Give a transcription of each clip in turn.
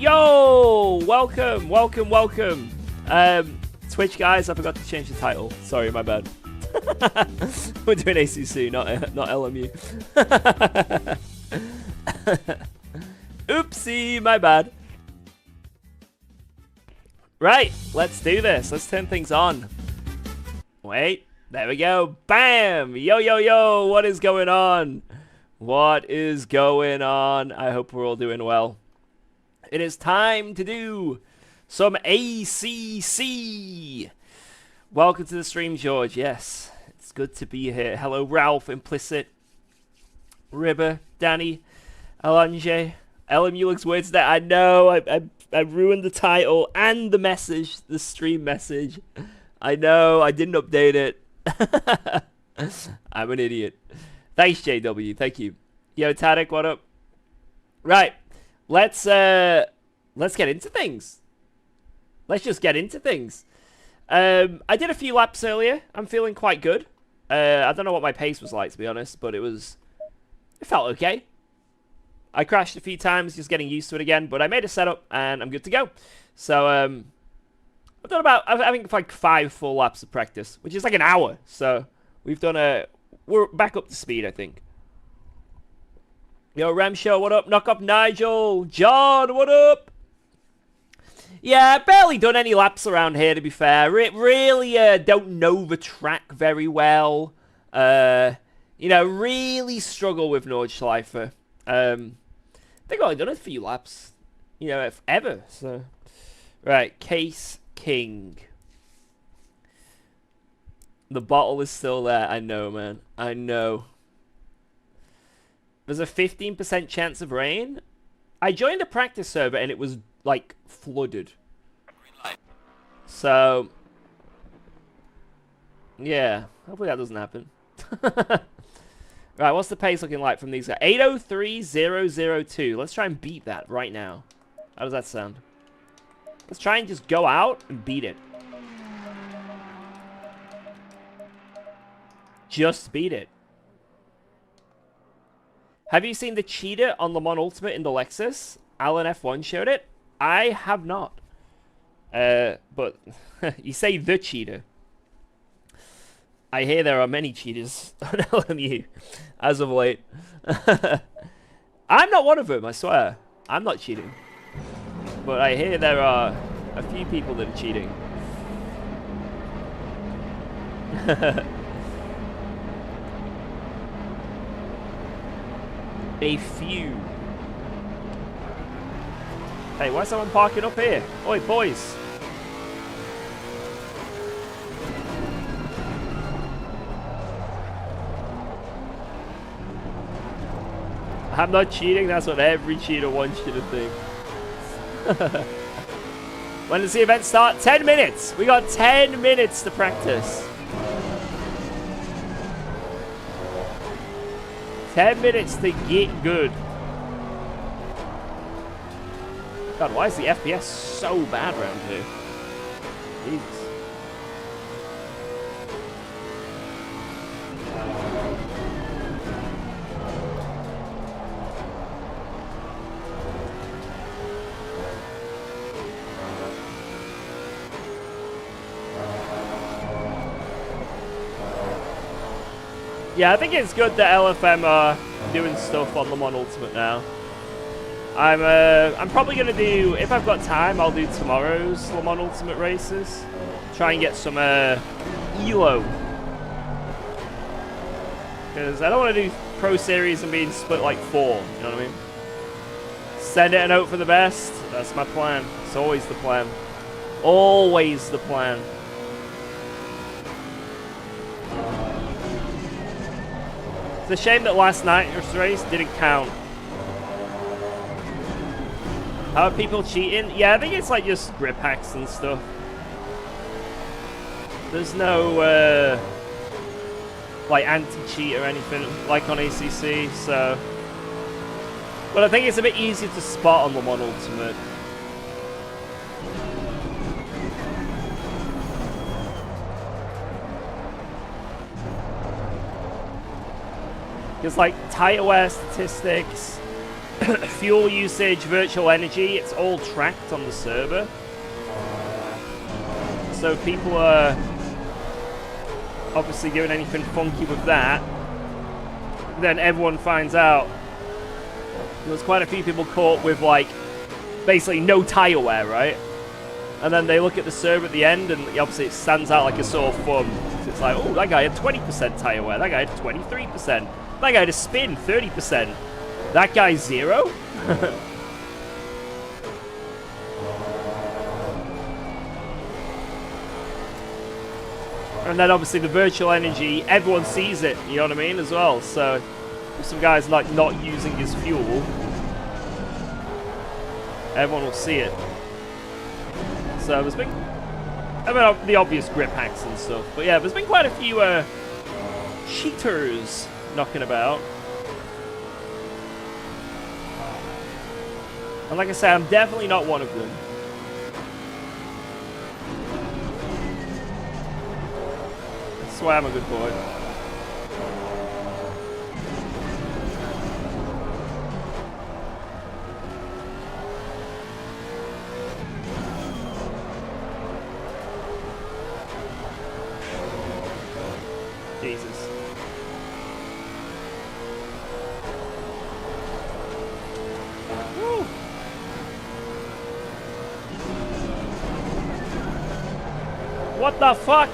Yo! Welcome, welcome, welcome. Twitch guys, I forgot to change the title. Sorry, my bad. We're doing ACC, not LMU. Oopsie, my bad. Right, let's do this. Let's turn things on. Wait, there we go. Bam! Yo, yo, yo, what is going on? What is going on? I hope we're all doing well. It is time to do some ACC. Welcome to the stream, George. Yes, it's good to be here. Hello, Ralph, Implicit, Ribber, Danny, Alange. LMU looks weird today. I know, I ruined the title and the message, the stream message. I know, I didn't update it. I'm an idiot. Thanks, JW. Thank you. Yo, Tadek, what up? Right, let's get into things. Let's just get into things. I did a few laps earlier. I'm feeling quite good. I don't know what my pace was like, to be honest, but it felt okay. I crashed a few times, just getting used to it again, but I made a setup and I'm good to go. So I've done about, I think, like 5 full laps of practice, which is like an hour. So we're back up to speed, I think. Yo, Ramshow, what up? Knock up Nigel. John, what up? Yeah, barely done any laps around here, to be fair. Really don't know the track very well. You know, really struggle with Nordschleife. I think I've only done a few laps, you know, if ever. So, right, Case King. The bottle is still there. I know, man. I know. There's a 15% chance of rain. I joined a practice server and it was like flooded. So, yeah, hopefully that doesn't happen. Right, what's the pace looking like from these guys? 8:03.002. Let's try and beat that right now. How does that sound? Let's try and just go out and beat it. Just beat it. Have you seen the cheetah on Le Mans Ultimate in the Lexus? Alan F1 showed it. I have not. But you say the cheetah. I hear there are many cheaters on LMU as of late. I'm not one of them, I swear. I'm not cheating. But I hear there are a few people that are cheating. A few. Hey, why is someone parking up here? Oi, boys. I'm not cheating, that's what every cheater wants you to think. When does the event start? 10 minutes! We got 10 minutes to practice. 10 minutes to get good. God, why is the FPS so bad around here? Jesus. Yeah, I think it's good that LFM are doing stuff on Le Mans Ultimate now. I'm probably gonna do, if I've got time, I'll do tomorrow's Le Mans Ultimate races. Try and get some ELO. Because I don't want to do Pro Series and being split like 4, you know what I mean? Send it and hope for the best. That's my plan. It's always the plan. Always the plan. It's a shame that last night's race didn't count. How are people cheating? Yeah, I think it's like just grip hacks and stuff. There's no like anti-cheat or anything like on ACC, so. But I think it's a bit easier to spot on Le Mans Ultimate. Because like tire wear statistics, fuel usage, virtual energy, it's all tracked on the server. So if people are obviously doing anything funky with that, then everyone finds out. There's quite a few people caught with, like, basically no tire wear, right? And then they look at the server at the end, and obviously it stands out like a sore thumb. So it's like, oh, that guy had 20% tire wear, that guy had 23%, that guy had a spin, 30%. That guy 0? And then obviously the virtual energy, everyone sees it, you know what I mean, as well. So if some guy's like not using his fuel, everyone will see it. So there's been, I mean, the obvious grip hacks and stuff, but yeah, there's been quite a few cheaters knocking about. And like I say, I'm definitely not one of them. I swear I'm a good boy. Jesus. Woo. What the fuck?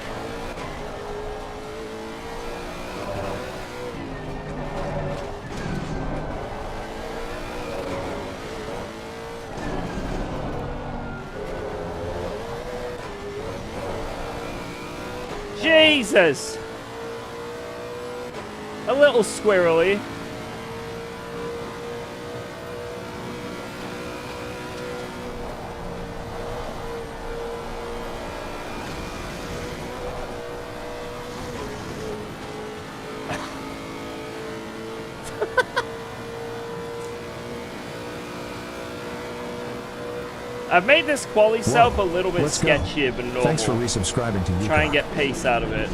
Jesus! A little squirrely. I've made this quali self a little bit sketchier than normal. Thanks for resubscribing to UKOG. Try and get pace out of it.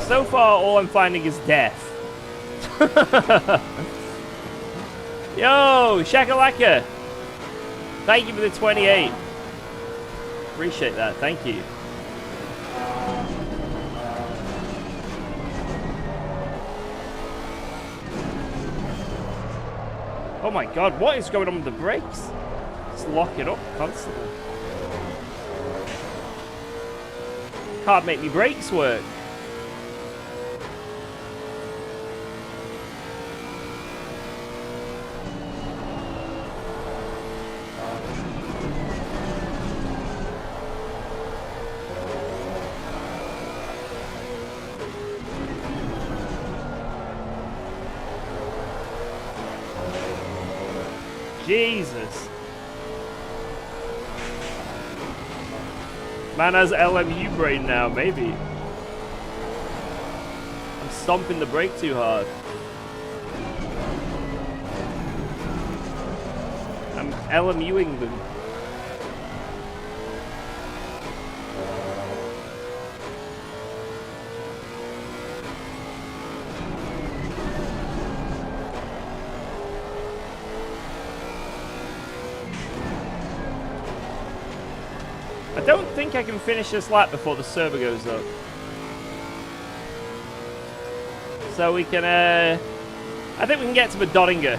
So far, all I'm finding is death. Yo, Shakalaka! Thank you for the 28. Appreciate that, thank you. Oh my god, what is going on with the brakes? Just lock it up constantly. Can't make me brakes work. Jesus. Man has LMU brain now, maybe. I'm stomping the brake too hard. I'm LMUing them. I don't think I can finish this lap before the server goes up. So we can, I think we can get to the Doddinger.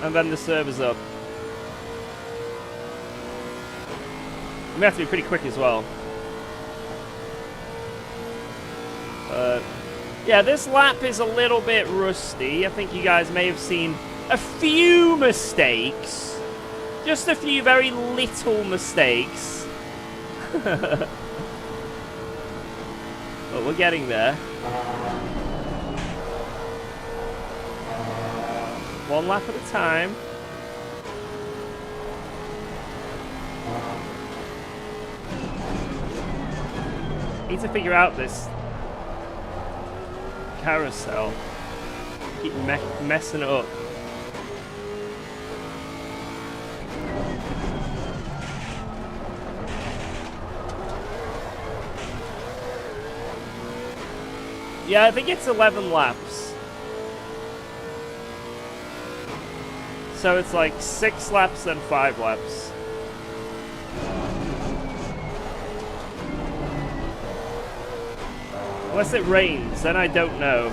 And then the server's up. We have to be pretty quick as well. Yeah, this lap is a little bit rusty. I think you guys may have seen a few mistakes. Just a few very little mistakes. But we're getting there. One lap at a time. Need to figure out this carousel. Keep messing it up. Yeah, I think it's 11 laps. So it's like 6 laps and 5 laps. Unless it rains, then I don't know.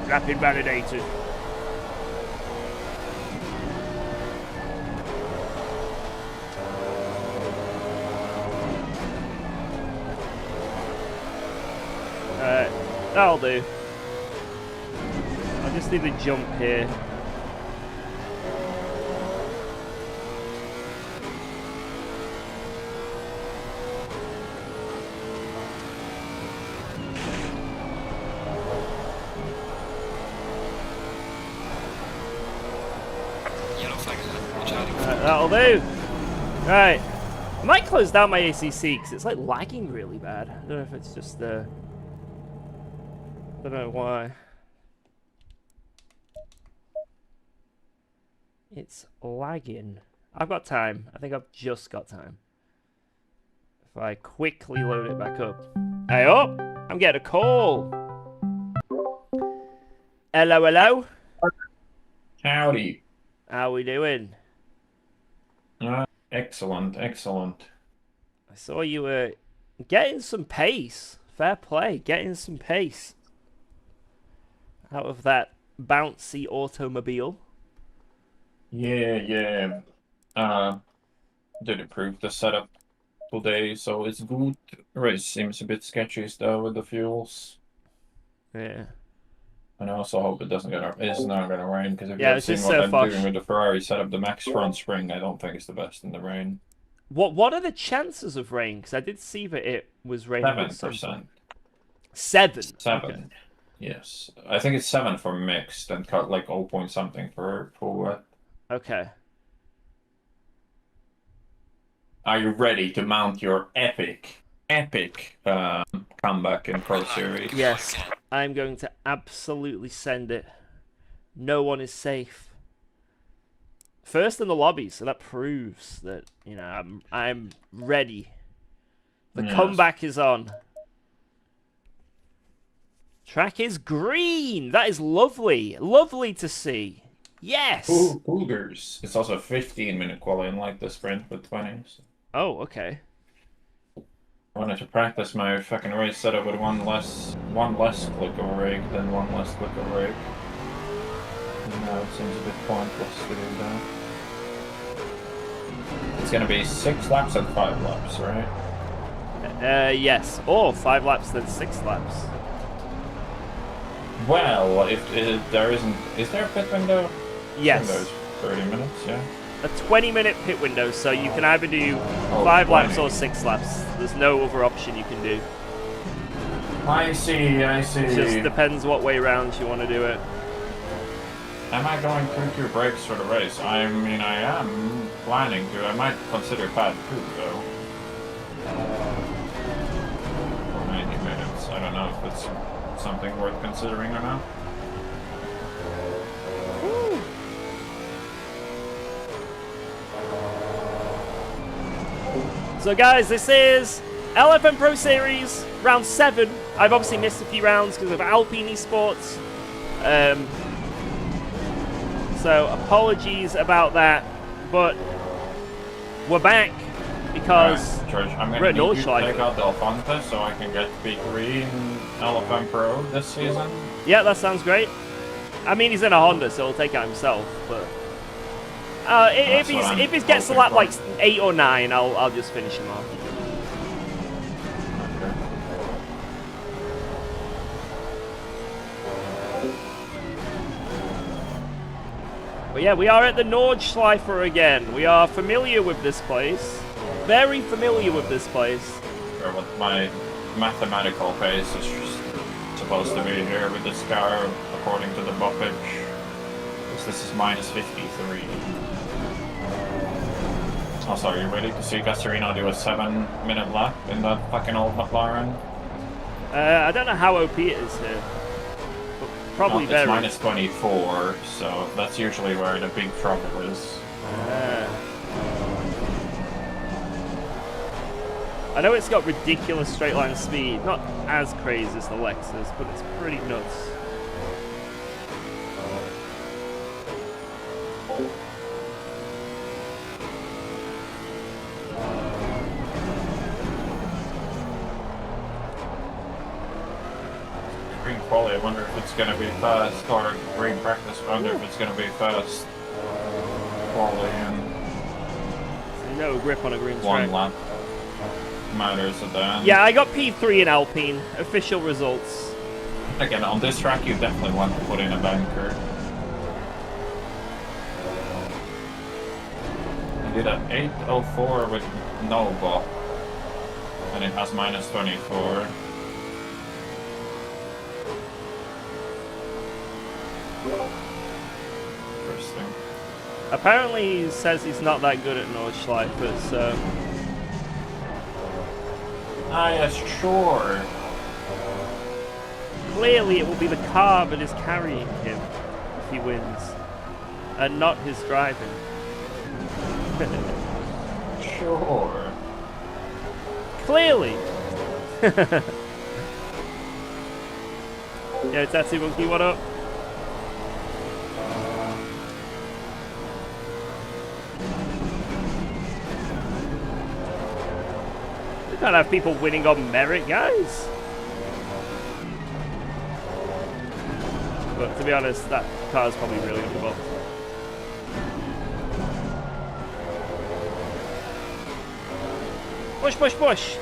Rapid validated. That'll do. I just need to jump here. That'll do. Right. I might close down my ACC because it's like lagging really bad. I don't know if it's just I don't know why. It's lagging. I've got time. I think I've just got time. If I quickly load it back up. Hey up! I'm getting a call. Hello, hello. Howdy. How we doing? Excellent, excellent. I saw you were getting some pace. Fair play, getting some pace out of that bouncy automobile. Yeah. Did improve the setup today, so it's good. Race seems a bit sketchy still with the fuels. Yeah. And I also hope it's not gonna rain, because if Yeah, you've seen what I'm doing with the Ferrari setup, the max front spring, I don't think it's the best in the rain. What are the chances of rain? Because I did see that it was raining. 7%. 7. 7. Okay. Yes, I think it's 7 for mixed and cut like 0 point something for full wet. Okay. Are you ready to mount your epic comeback in Pro Series? Yes, I'm going to absolutely send it. No one is safe. First in the lobby, so that proves that, you know, I'm ready. The comeback is on. Track is green. That is lovely. Lovely to see. Yes. Cougars. It's also a 15-minute qualifying like the sprint with 20s. Oh, okay. I wanted to practice my fucking race setup with one less click of rake than one less click of rake. And now it seems a bit pointless to do that. It's gonna be 6 laps and 5 laps, right? Yes. Or 5 laps then 6 laps. Well, if there isn't... Is there a pit window? Yes. Window's 30 minutes, yeah. A 20-minute pit window, so you can either do 5 laps or 6 laps. There's no other option you can do. I see. It just depends what way round you want to do it. Am I going 2-2 breaks for the race? I mean, I am planning to. I might consider pad 2, though. For 90 minutes. I don't know if it's something worth considering or not. So guys, this is LFM Pro Series, round 7. I've obviously missed a few rounds because of Alpine Esports. So apologies about that, but we're back because right, George, I'm we're at going to Nordschleife. take out Del Fonte so I can get P3 in LFM Pro this season. Yeah, that sounds great. I mean, he's in a Honda, so he'll take out himself, but... if he gets to lap like 8 or 9, I'll just finish him off. Okay. But yeah, we are at the Nordschleife again. We are familiar with this place. Very familiar with this place. Or what my mathematical pace is supposed to be here with this car, according to the boppage. This is minus 53. Oh, sorry, you ready to see Gastorino do a 7-minute lap in that fucking old McLaren? I don't know how OP it is here. But probably It's very. minus 24, so that's usually where the big trouble is. I know it's got ridiculous straight line speed, not as crazy as the Lexus, but it's pretty nuts. Green quality, I wonder if it's going to be fast, or green practice, I wonder if it's going to be fast quality and No grip on a green one track. lap matters at the end. Yeah, I got P3 in Alpine. Official results. Again, on this track you definitely want to put in a banker. I did an 804 with Nova, and it has minus 24. Interesting. Apparently he says he's not that good at Nordschleife, so... Ah, yes, sure. Clearly it will be the car that is carrying him if he wins, and not his driving. Sure. Clearly! Yo, Tatsy Monkey, what up? We can't have people winning on merit, guys. But to be honest, that car's probably really underbuilt. Push, push, push.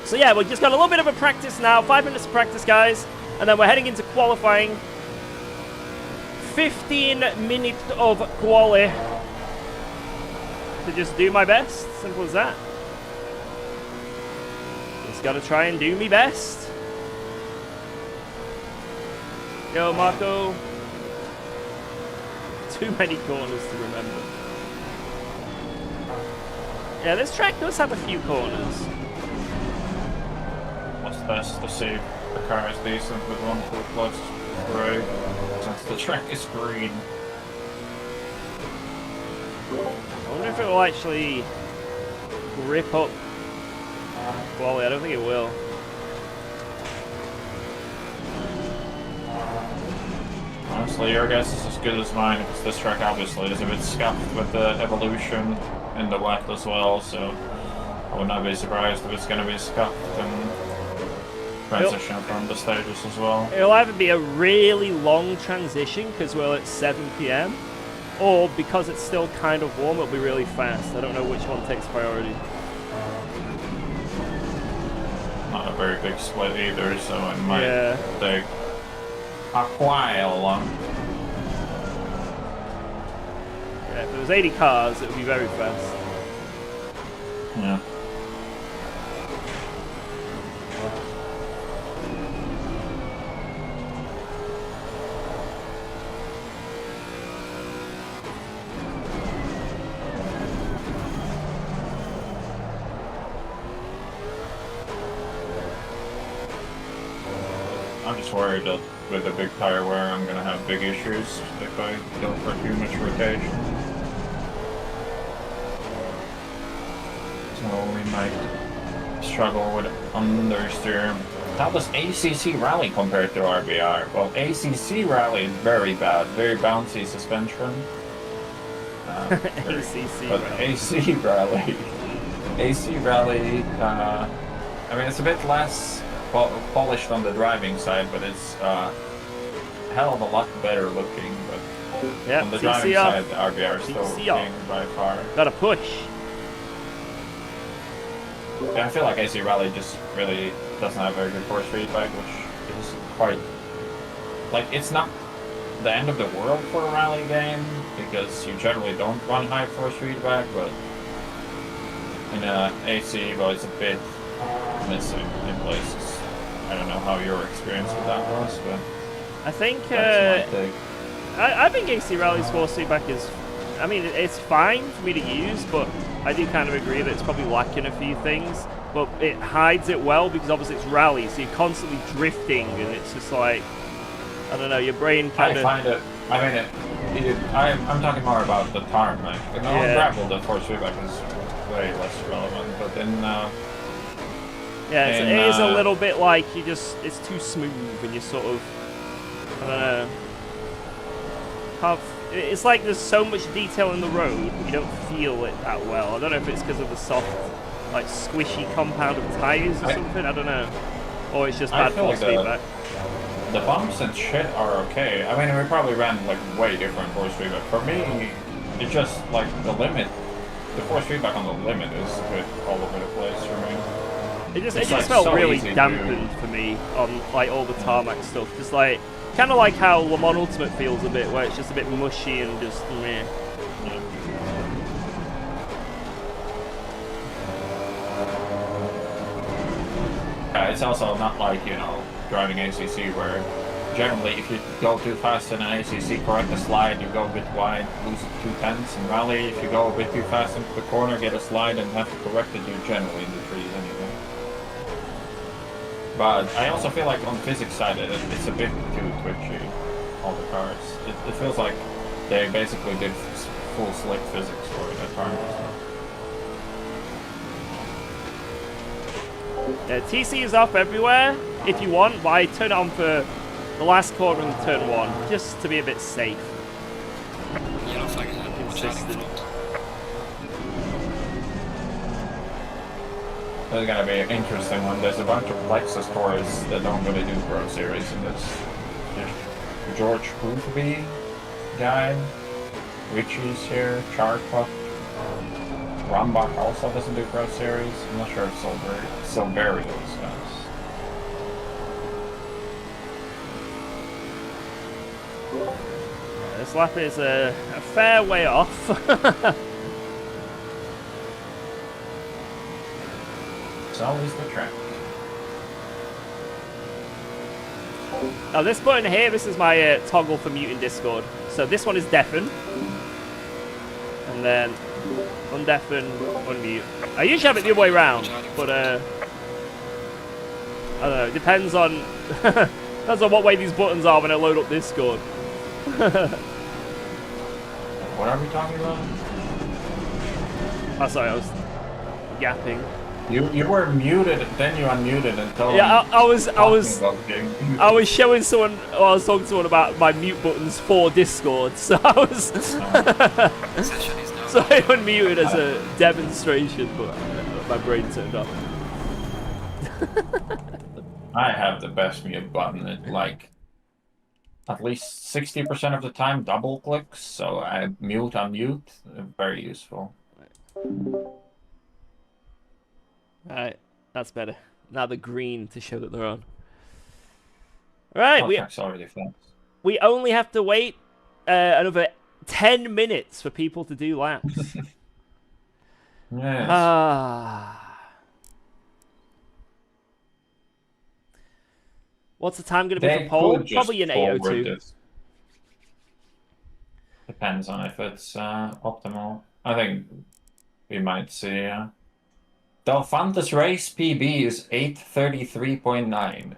So yeah, we just got a little bit of a practice now. 5 minutes of practice, guys. And then we're heading into qualifying. 15 minutes of quali. To just do my best. Simple as that. Just gotta try and do me best. Yo, Marco. Too many corners to remember. Yeah, this track does have a few corners. What's best to see if the car is decent with 1 plus brake, since the track is green. I wonder if it will actually grip up Wally. I don't think it will. Honestly, your guess is as good as mine, because this track obviously is a bit scuffed with the evolution in the wet as well, so I would not be surprised if it's going to be scuffed and transition from the stages as well. It'll either be a really long transition because we're at 7 PM, or because it's still kind of warm, it'll be really fast. I don't know which one takes priority. Not a very big split either, so it might take a while. Yeah, if there was 80 cars, it would be very fast. Yeah. I'm just worried that with the big tire wear I'm gonna have big issues if I go for too much rotation. So we might struggle with understeer. How does ACC Rally compare to RBR? Well, ACC Rally is very bad, very bouncy suspension. ACC Rally. AC Rally, AC Rally. I mean, it's a bit less polished on the driving side, but it's a hell of a lot better looking. But on the driving side, the RBR is still king by far. Gotta push. Yeah, I feel like AC Rally just really doesn't have very good force feedback, which is quite... Like, it's not the end of the world for a rally game, because you generally don't run high force feedback, but in AC, well, it's a bit missing in places. I don't know how your experience with that was, but I think that's my take. I think AC Rally's force feedback is I mean, it's fine for me to use, but I do kind of agree that it's probably lacking a few things. But it hides it well because obviously it's rally, so you're constantly drifting, and it's just like, I don't know, your brain kind of... I find it, I'm talking more about the tarmac. On gravel, the force feedback is way less relevant, but then... yeah, it is a little bit like it's too smooth, and you sort of, I don't know, it's like there's so much detail in the road, you don't feel it that well. I don't know if it's because of the soft, like squishy compound of tires or something, I don't know. Or it's just bad force feedback. The bumps and shit are okay. I mean, we probably ran like way different force feedback. For me, it's just like the limit, the force feedback on the limit is a bit all over the place for me. It just felt so really dampened for me on like all the tarmac stuff. Just like, kind of like how Le Mans Ultimate feels a bit, where it's just a bit mushy and just meh. It's also not like, you know, driving ACC where generally if you go too fast in an ACC, correct the slide, you go a bit wide, lose 2/10. In rally, if you go a bit too fast into the corner, get a slide and have to correct it, you're generally in the trees anyway. But I also feel like on the physics side, it's a bit too twitchy, all the cars. It feels like they basically did full slick physics for that car. TC is off everywhere if you want, but I turn it on for the last corner of turn 1, just to be a bit safe. Yellow flag ahead. Consistent. This is gonna be an interesting one. There's a bunch of Lexus tours that don't really do Pro Series in this. George Boothby guy, Richie's here, Charcup. Rambach also doesn't do Pro Series. I'm not sure if Silverio's does. This lap is a fair way off. It's always the track. Now this button here, this is my toggle for muting Discord. So this one is deafen. And then undeafen, unmute. I usually have it the other way around, but I don't know, it depends on depends on what way these buttons are when I load up Discord. What are we talking about? Oh sorry, I was yapping. You were muted, then you unmuted and told I was showing someone, I was talking to someone about my mute buttons for Discord, so I was so I unmuted as a demonstration, but my brain turned off. I have the best mute button. It like at least 60% of the time double clicks, so I mute, unmute. Very useful. Alright, that's better. Now the green to show that they're on. Alright, we only have to wait another 10 minutes for people to do laps. Yes. What's the time going to be for pole? Probably an 8:02. Depends on if it's optimal. I think we might see. Delfante's race PB is 8:33.9.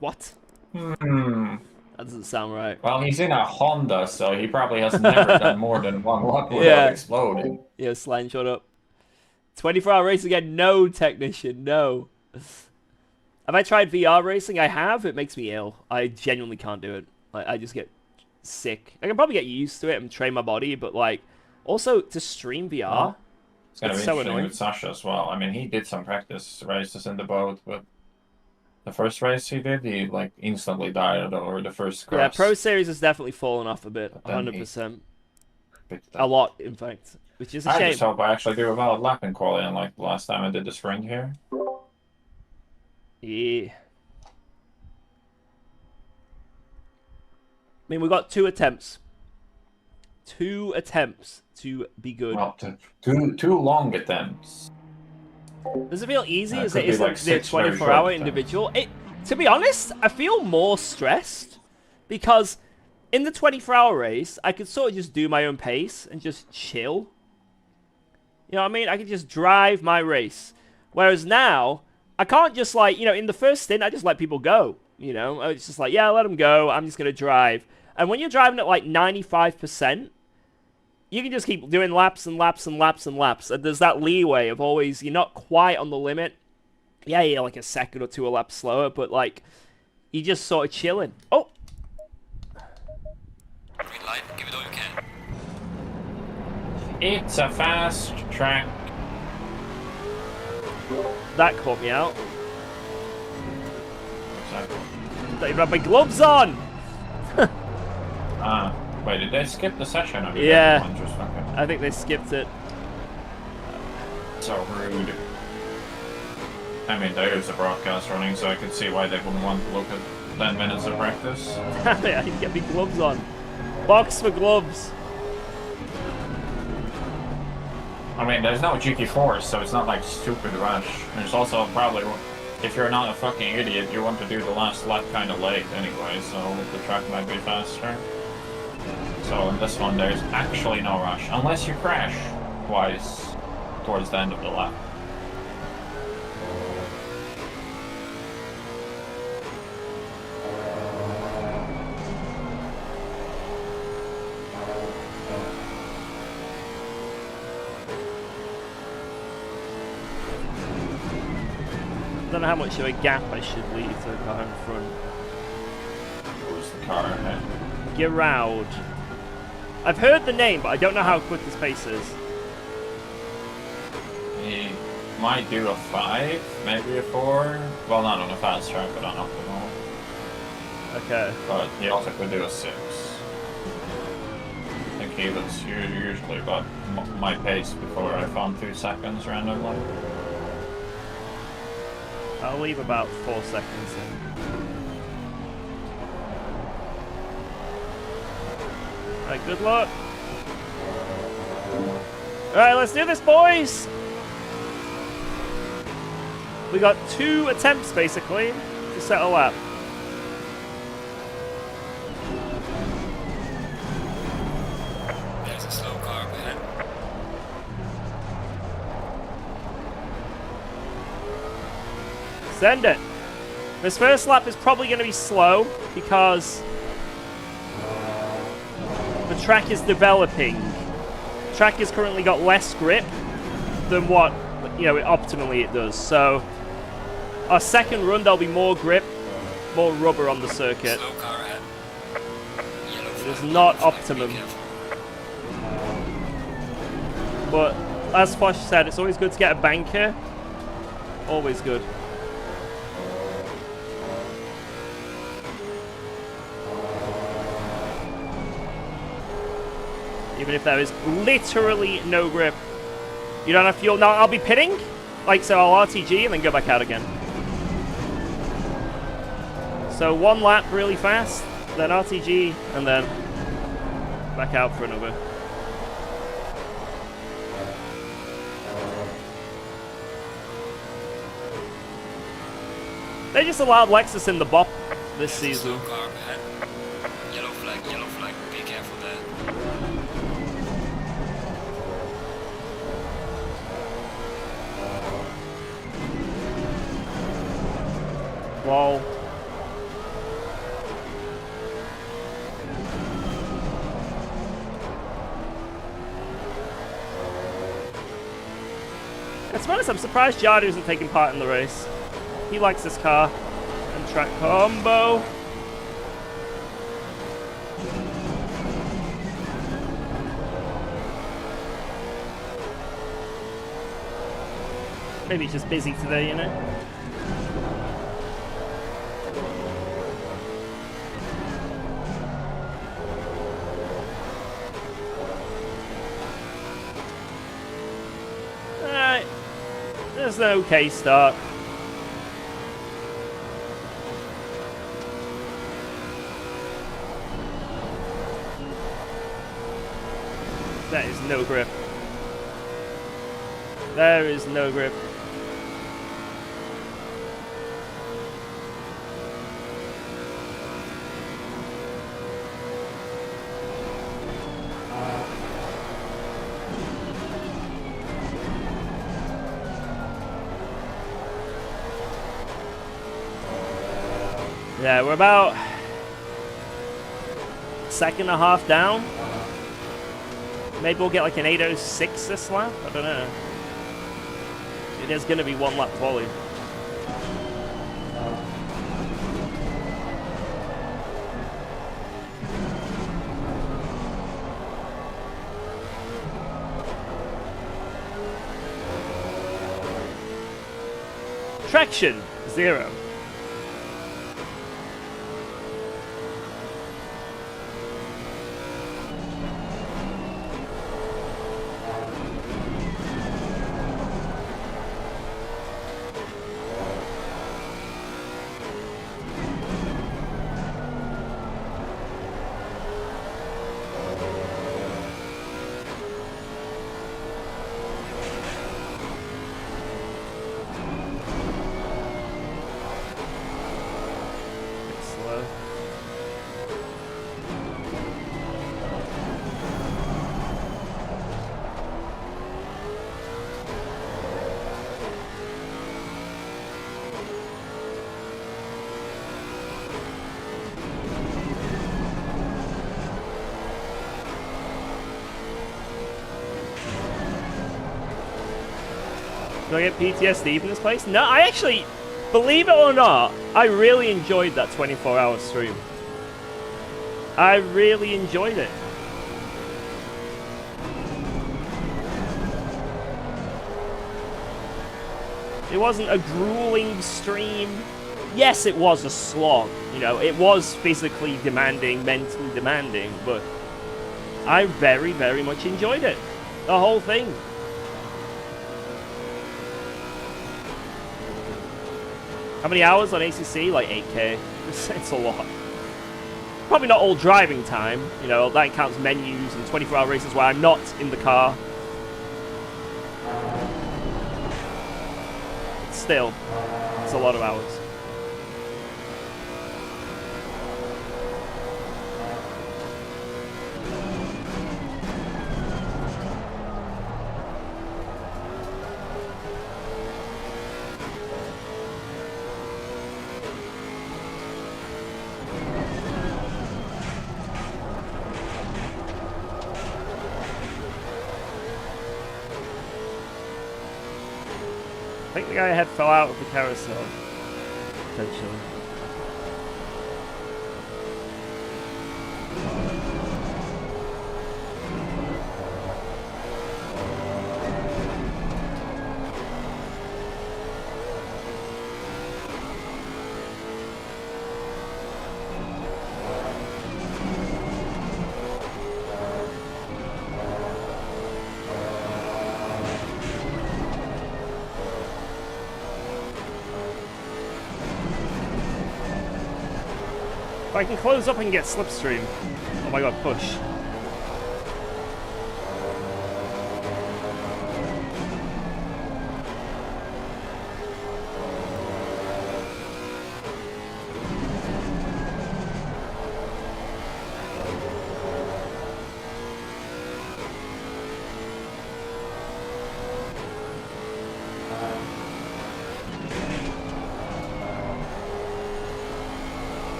What? Hmm. That doesn't sound right. Well, he's in a Honda, so he probably has never done more than one lap without exploding. Yeah, Slime, shut up. 24-hour race again? No, technician, no. Have I tried VR racing? I have. It makes me ill. I genuinely can't do it. I just get sick. I can probably get used to it and train my body, but like, also to stream VR, it's gonna be so interesting annoying with Sasha as well. I mean, he did some practice races in the boat, but the first race he did, he like instantly died over the first cross. Yeah, Pro Series has definitely fallen off a bit, 100%. A lot, in fact, which is a shame. I just hope I actually do a valid lap in quali, unlike the last time I did the sprint here. Yeah. I mean, we got 2 attempts. 2 attempts to be good. Well, two long attempts. Does it feel easy as it is like the 24-hour individual? To be honest, I feel more stressed because in the 24-hour race, I could sort of just do my own pace and just chill. You know what I mean? I could just drive my race. Whereas now, I can't just like, you know, in the first stint, I just let people go. You know, it's just like, yeah, let them go. I'm just going to drive. And when you're driving at like 95%, you can just keep doing laps and laps and laps and laps. And there's that leeway of always, you're not quite on the limit. Yeah, you're like a second or two a lap slower, but like, you're just sort of chilling. Oh! Green light, give it all you can. It's a fast track. That caught me out. Exactly. Don't even have my gloves on! Wait, did they skip the session? Or did Yeah. everyone just fucking... I think they skipped it. So rude. I mean, there is a broadcast running, so I could see why they wouldn't want to look at 10 minutes of practice. Damn it, I didn't get my gloves on. Box for gloves. I mean, there's no GT4, so it's not like stupid rush. There's also probably, if you're not a fucking idiot, you want to do the last lap kind of late anyway, so the track might be faster. So in this one, there's actually no rush, unless you crash twice towards the end of the lap. I don't know how much of a gap I should leave to the car in front. Who's the car ahead? Giroud. I've heard the name, but I don't know how quick his pace is. He might do a 5, maybe a 4. Well, not on a fast track, but on optimal. Okay. But he also could do a 6. I think he was usually about my pace before I found 2 seconds randomly. I'll leave about 4 seconds in. Alright, good luck. Alright, let's do this, boys! We got 2 attempts, basically, to set a lap. There's a slow car up ahead. Send it. This first lap is probably going to be slow because the track is developing. The track has currently got less grip than what, you know, optimally it does. So our second run, there'll be more grip, more rubber on the circuit. Slow car ahead. Yellow It flag, is not yellow flag, optimum. be careful. But as Fosh said, it's always good to get a banker. Always good. Even if there is literally no grip. You don't have fuel. Now I'll be pitting. Like, so I'll RTG and then go back out again. So 1 lap really fast, then RTG, and then back out for another. They just allowed Lexus in the BOP this There's a season. slow car up ahead. Yellow flag, be careful there. Lol. To be honest, I'm surprised Jardu isn't taking part in the race. He likes this car. And track combo. Maybe he's just busy today, you know? Alright. There's an okay start. That is no grip. There is no grip. Yeah, we're about second and a half down. Maybe we'll get like an 8:06 this lap. I don't know. It is going to be one lap quali. Traction 0. Do I get PTSD from this place? No, I actually, believe it or not, I really enjoyed that 24-hour stream. I really enjoyed it. It wasn't a grueling stream. Yes, it was a slog. You know, it was physically demanding, mentally demanding, but I very, very much enjoyed it. The whole thing. How many hours on ACC? Like 8K. It's a lot. Probably not all driving time. You know, that counts menus and 24-hour races where I'm not in the car. Still, it's a lot of hours. I think the guy ahead fell out of the carousel, potentially. If I can close up and get slipstream. Oh my god, push.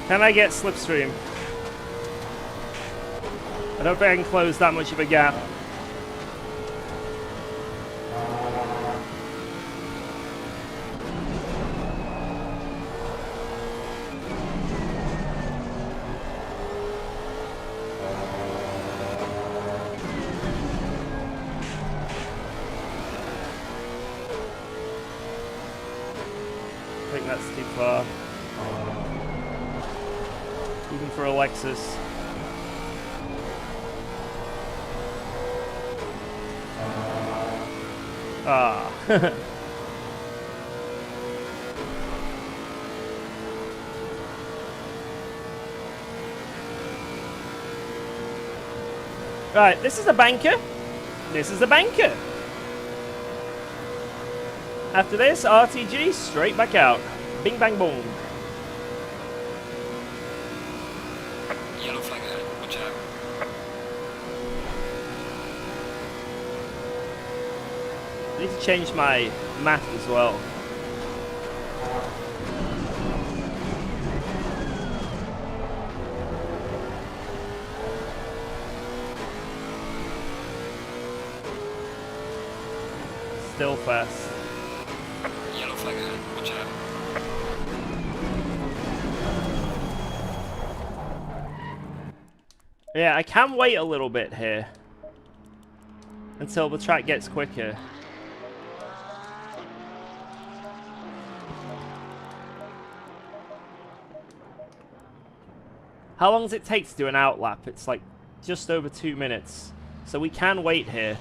Can I get slipstream? I don't think I can close that much of a gap. I think that's too far. Even for Alexis. Ah. Right, this is a banker. This is a banker. After this, RTG, straight back out. Bing, bang, boom. Yellow flag ahead. Watch out. I need to change my map as well. Still fast. Yellow flag ahead. Watch out. Yeah, I can wait a little bit here until the track gets quicker. How long does it take to do an outlap? It's like just over 2 minutes. So we can wait here.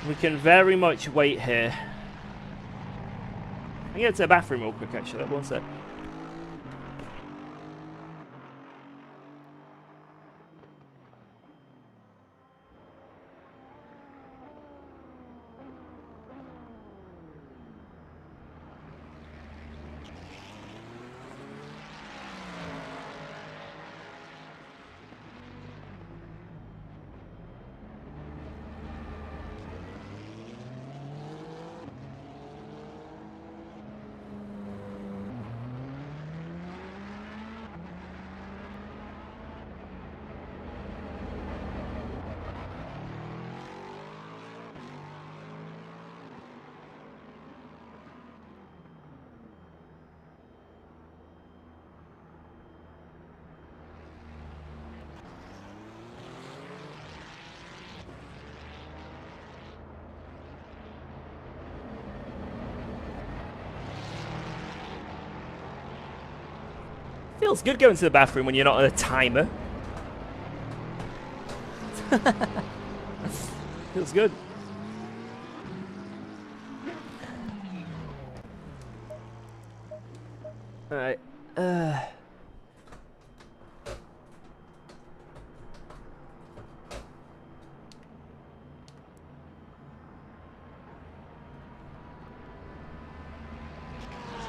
We can very much wait here. I'm going to the bathroom real quick, actually. One sec. Feels good going to the bathroom when you're not on a timer. Feels good. Alright.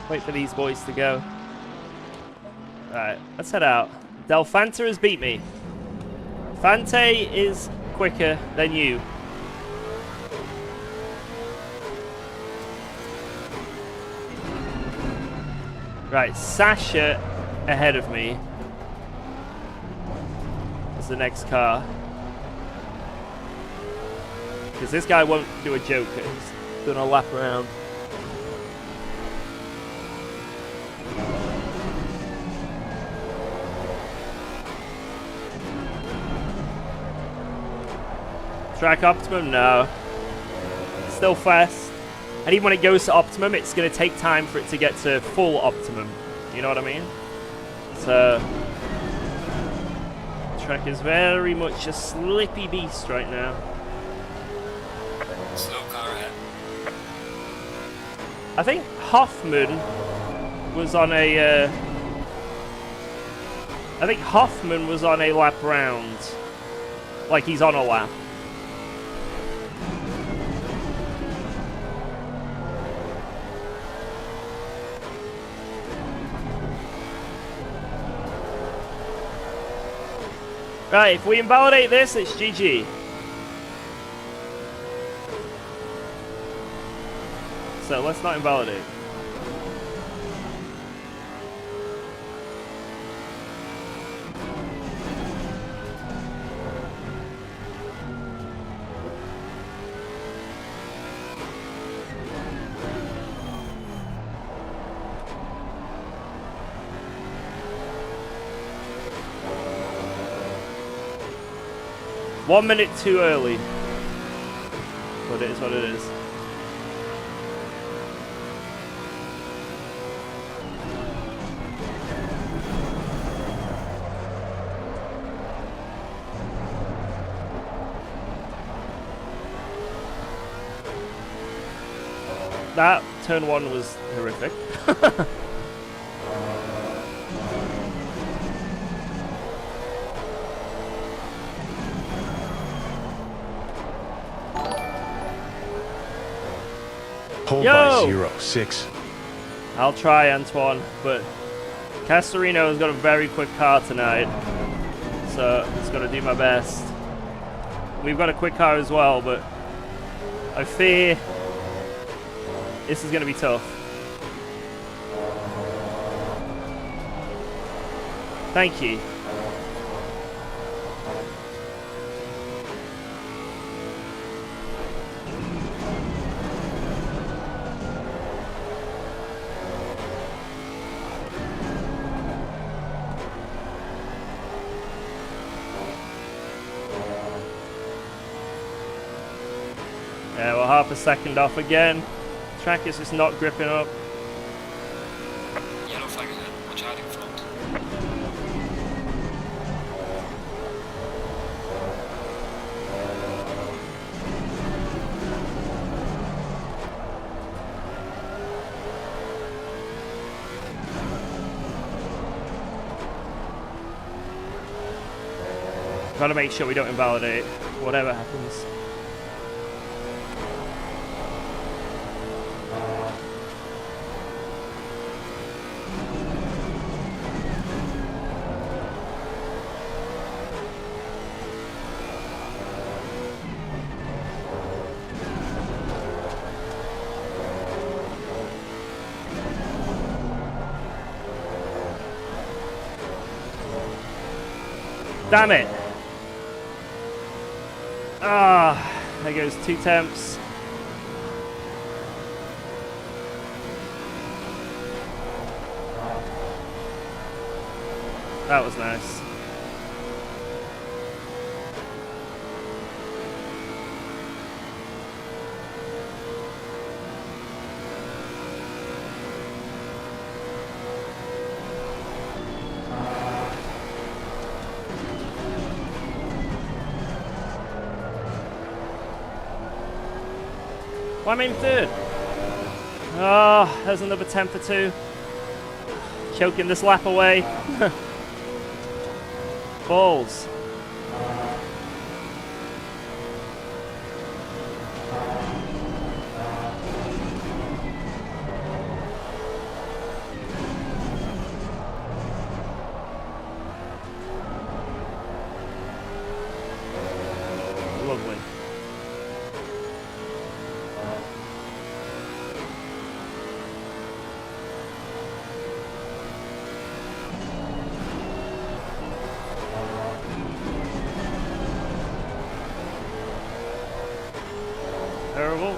Wait for these boys to go. Alright, let's head out. Delfanta has beat me. Fante is quicker than you. Right, Sasha ahead of me. Is the next car. Because this guy won't do a joker. He's doing a lap around. Track optimum? No. Still fast. And even when it goes to optimum, it's going to take time for it to get to full optimum. You know what I mean? So, track is very much a slippy beast right now. Slow car ahead. I think Hoffman was on a... I think Hoffman was on a lap round. Like he's on a lap. Right, if we invalidate this, it's GG. So let's not invalidate. One minute too early. But it is what it is. That turn one was horrific. Hold Yo! by 0-6. I'll try, Antoine, but Castorino has got a very quick car tonight, so I'm just going to do my best. We've got a quick car as well, but I fear This is going to be tough. Thank you. Yeah, we're half a second off again. Track is just not gripping up. Yellow flag ahead. Watch out in front. Gotta make sure we don't invalidate whatever happens. Damn it! Ah, there goes 2 temps. That was nice. Why am I in 3rd? Oh, there's another 10 for 2. Choking this lap away. Balls. Lovely. Terrible.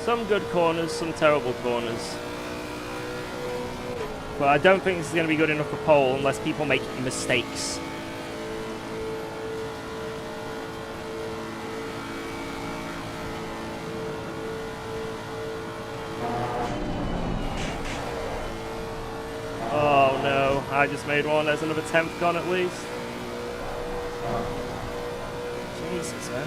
Some good corners, some terrible corners. But I don't think this is going to be good enough for pole unless people make mistakes. Oh no, I just made one. There's another 10th gone at least. Jesus, man.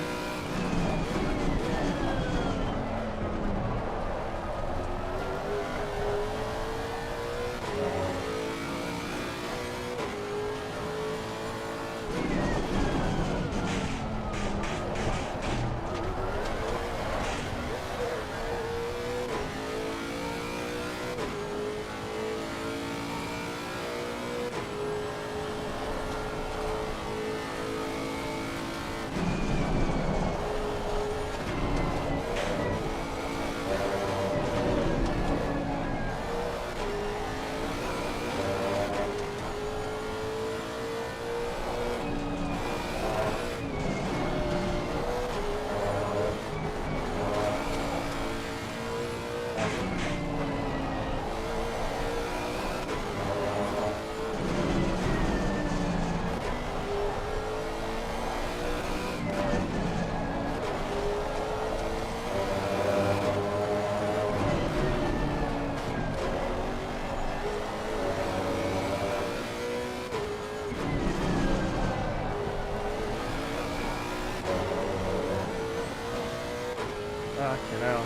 Fucking hell.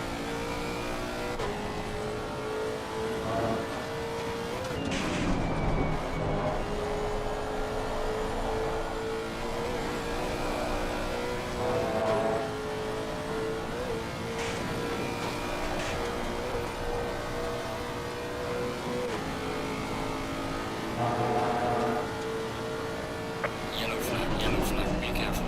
Yellow flag, be careful.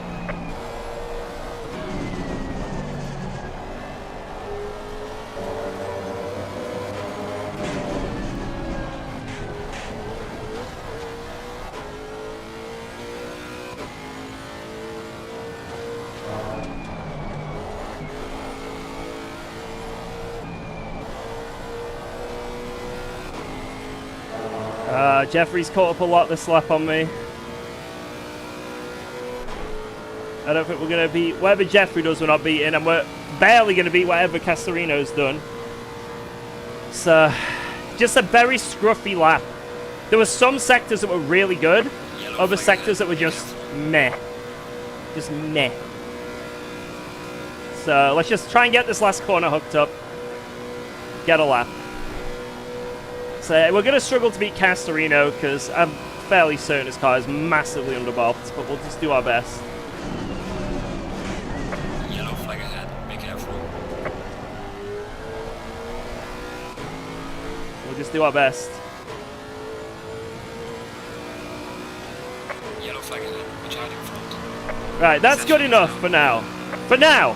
Jeffrey's caught up a lot this lap on me. I don't think we're going to beat... Whatever Jeffrey does, we're not beating. And we're barely going to beat whatever Castorino's done. So, just a very scruffy lap. There were some sectors that were really good. Other sectors that were just meh. Just meh. So, let's just try and get this last corner hooked up. Get a lap. So, we're going to struggle to beat Castorino because I'm fairly certain his car is massively underbobbed. But we'll just do our best. Yellow flag ahead, be careful. We'll just do our best. Yellow flag ahead, watch out in front. Right, that's good enough for now. For now!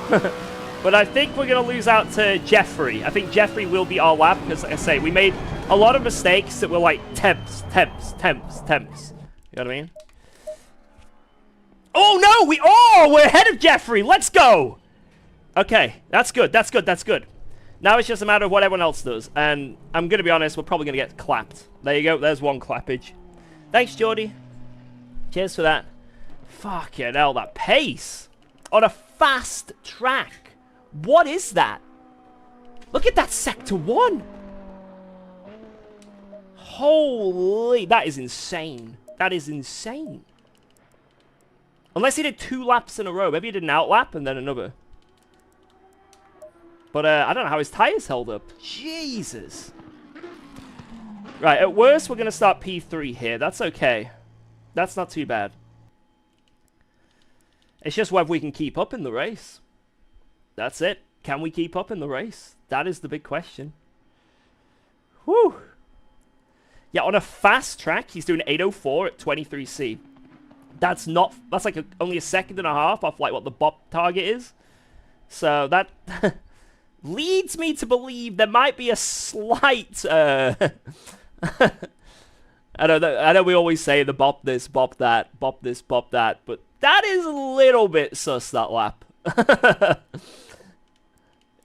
But I think we're going to lose out to Jeffrey. I think Jeffrey will be our lap, because, like I say, we made a lot of mistakes that were like temps. You know what I mean? Oh, no! We're ahead of Jeffrey! Let's go! Okay, that's good. Now it's just a matter of what everyone else does. And I'm going to be honest, we're probably going to get clapped. There you go. There's one clappage. Thanks, Geordie. Cheers for that. Fucking hell, that pace. On a fast track. What is that? Look at that Sector 1. Holy, that is insane. That is insane. Unless he did 2 laps in a row. Maybe he did an outlap and then another. But I don't know how his tires held up. Jesus. Right, at worst, we're going to start P3 here. That's okay. That's not too bad. It's just whether we can keep up in the race. That's it. Can we keep up in the race? That is the big question. Whew. Yeah, on a fast track, he's doing 8:04 at 23C. That's like only a second and a half off like what the BOP target is. So that leads me to believe there might be a slight... I know we always say the BOP this, BOP that, BOP this, BOP that, but that is a little bit sus, that lap.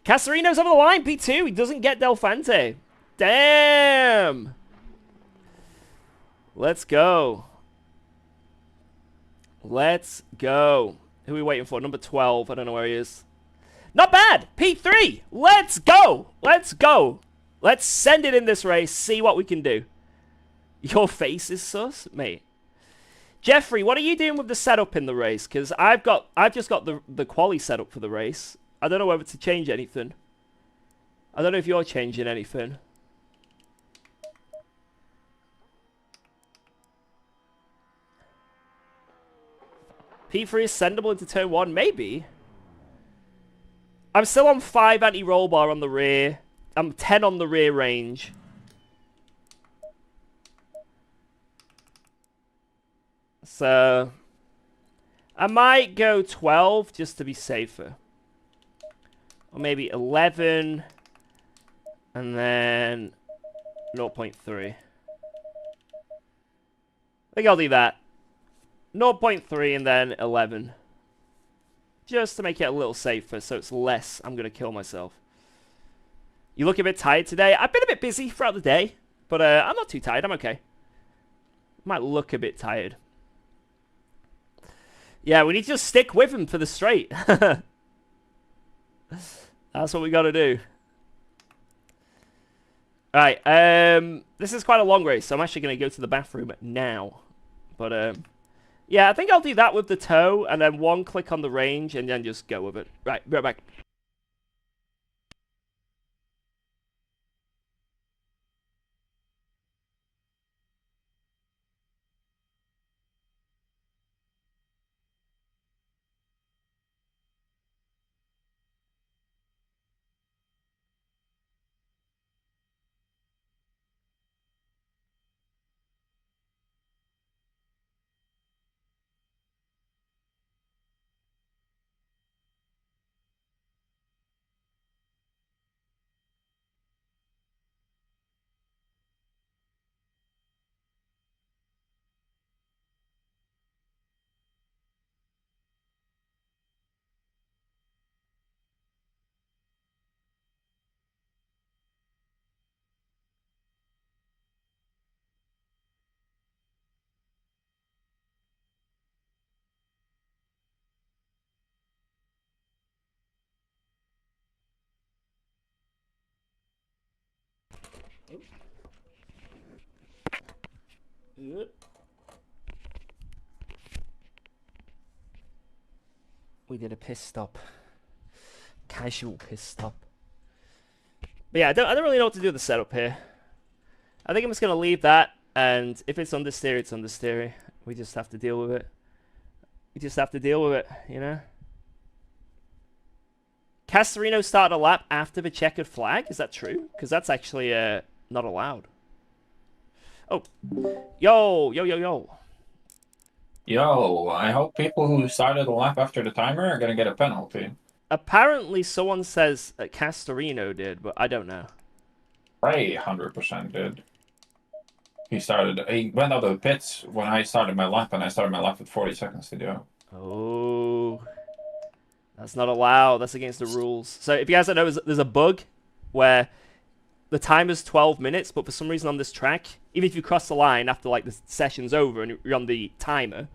Castorino's over the line, P2. He doesn't get Del Fante. Damn. Let's go. Let's go. Who are we waiting for? Number 12. I don't know where he is. Not bad. P3. Let's go. Let's go. Let's send it in this race. See what we can do. Your face is sus, mate. Jeffrey, what are you doing with the setup in the race? Because I've just got the quali setup for the race. I don't know whether to change anything. I don't know if you're changing anything. P3 is sendable into turn 1? Maybe. I'm still on 5 anti-roll bar on the rear. I'm 10 on the rear range. So, I might go 12 just to be safer. Or maybe 11. And then 0.3. I think I'll do that. 0.3 and then 11. Just to make it a little safer so it's less I'm going to kill myself. You look a bit tired today. I've been a bit busy throughout the day. But I'm not too tired. I'm okay. Might look a bit tired. Yeah, we need to just stick with him for the straight. That's what we got to do. Alright, this is quite a long race, so I'm actually going to go to the bathroom now. But, yeah, I think I'll do that with the toe, and then one click on the range, and then just go with it. Right back. We did a piss stop. Casual piss stop. But yeah, I don't really know what to do with the setup here. I think I'm just gonna leave that, and if it's understeer, it's understeer. We just have to deal with it. We just have to deal with it, you know? Castorino started a lap after the checkered flag? Is that true? Because that's actually not allowed. Oh. Yo, yo, yo, yo. Yo, I hope people who started a lap after the timer are gonna get a penalty. Apparently someone says Castorino did, but I don't know. Ray 100% did. He went out of the pits when I started my lap, and I started my lap with 40 seconds to do. Oh. That's not allowed. That's against the rules. So if you guys don't know, there's a bug where the timer's 12 minutes, but for some reason on this track, even if you cross the line after like the session's over and you're on the timer,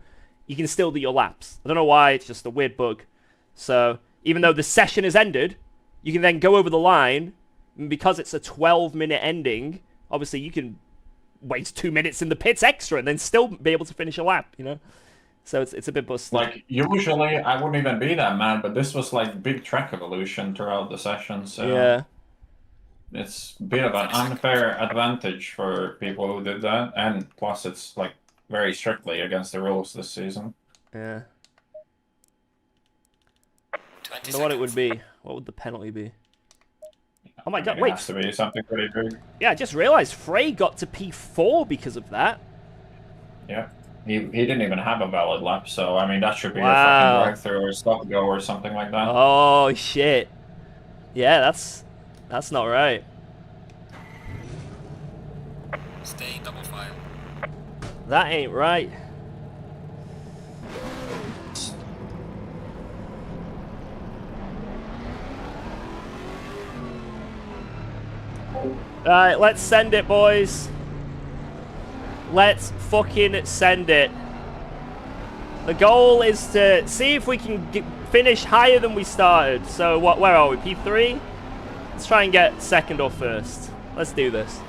you can still do your laps. I don't know why, it's just a weird bug. So even though the session is ended, you can then go over the line, and because it's a 12-minute ending, obviously you can waste 2 minutes in the pits extra and then still be able to finish a lap, you know? So it's a bit busted. Like, usually I wouldn't even be that mad, but this was like big track evolution throughout the session, so yeah. It's a bit of an unfair advantage for people who did that, and plus it's like very strictly against the rules this season. Yeah. 20 So what it seconds. would be? What would the penalty be? Oh my I god, mean, wait. It has to be something pretty big. Yeah, I just realized Frey got to P4 because of that. Yeah. He didn't even have a valid lap, so I mean that should be Wow. a fucking drive-through or stop go or something like that. Oh shit. Yeah, that's not right. Stay in double file. That ain't right. Alright, let's send it, boys. Let's fucking send it. The goal is to see if we can finish higher than we started. So, where are we? P3? Let's try and get second or first. Let's do this.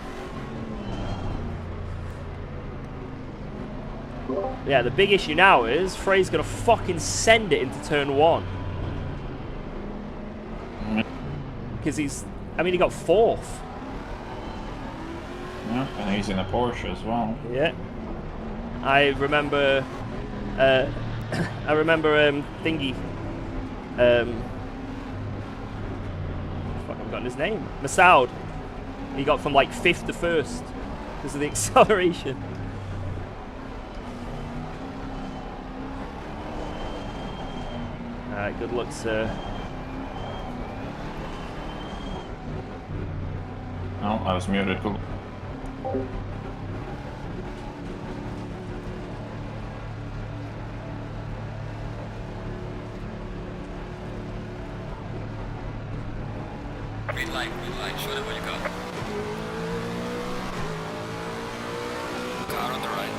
Yeah, the big issue now is Frey's gonna fucking send it into turn 1. Because he got 4th. Yeah, and he's in a Porsche as well. Yeah. I remember thingy. Fuck, I've forgotten his name. Masoud. He got from like 5th to 1st because of the acceleration. Alright, good luck, sir. Oh, I was muted. Cool. Green light, show them where you go. Car on the right.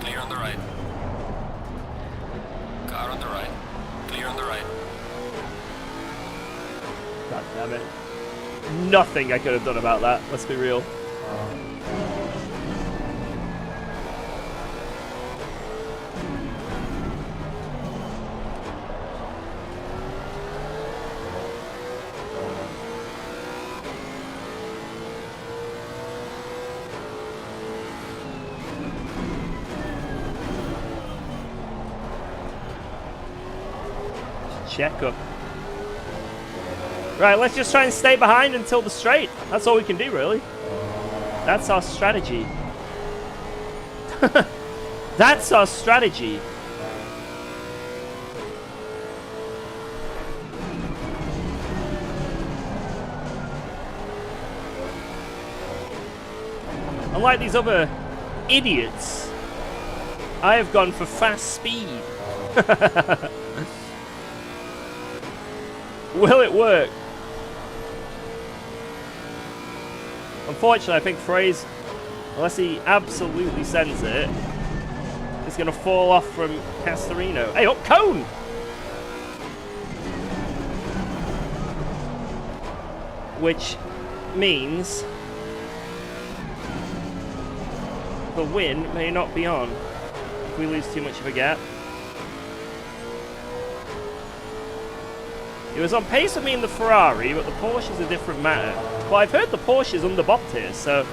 Clear on the right. Car on the right. Clear on the right. God damn it. Nothing I could have done about that, let's be real. Check up. Right, let's just try and stay behind until the straight. That's all we can do, really. That's our strategy. That's our strategy. Unlike these other idiots, I have gone for fast speed. Will it work? Unfortunately, I think Frey's, unless he absolutely sends it, is going to fall off from Castorino. Hey, up cone! Which means the win may not be on if we lose too much of a gap. It was on pace with me in the Ferrari, but the Porsche is a different matter. Well, I've heard the Porsche is underbopped here, so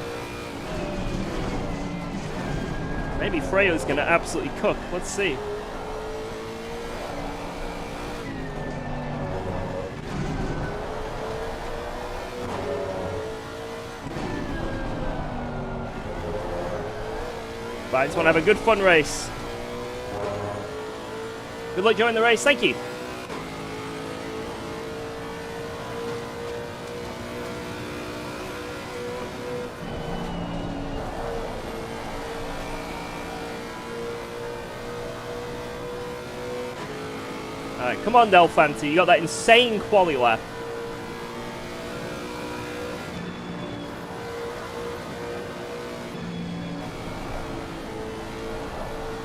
maybe Freyo's going to absolutely cook. Let's see. But I just want to have a good fun race. Good luck during the race. Thank you. Alright, come on, Del Fanti. You got that insane quali lap.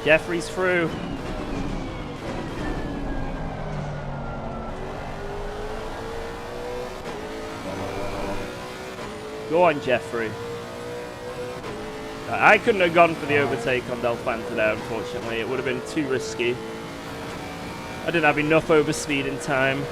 Jeffrey's through. Go on, Jeffrey. I couldn't have gone for the overtake on Del Fanta there, unfortunately. It would have been too risky. I didn't have enough overspeed in time.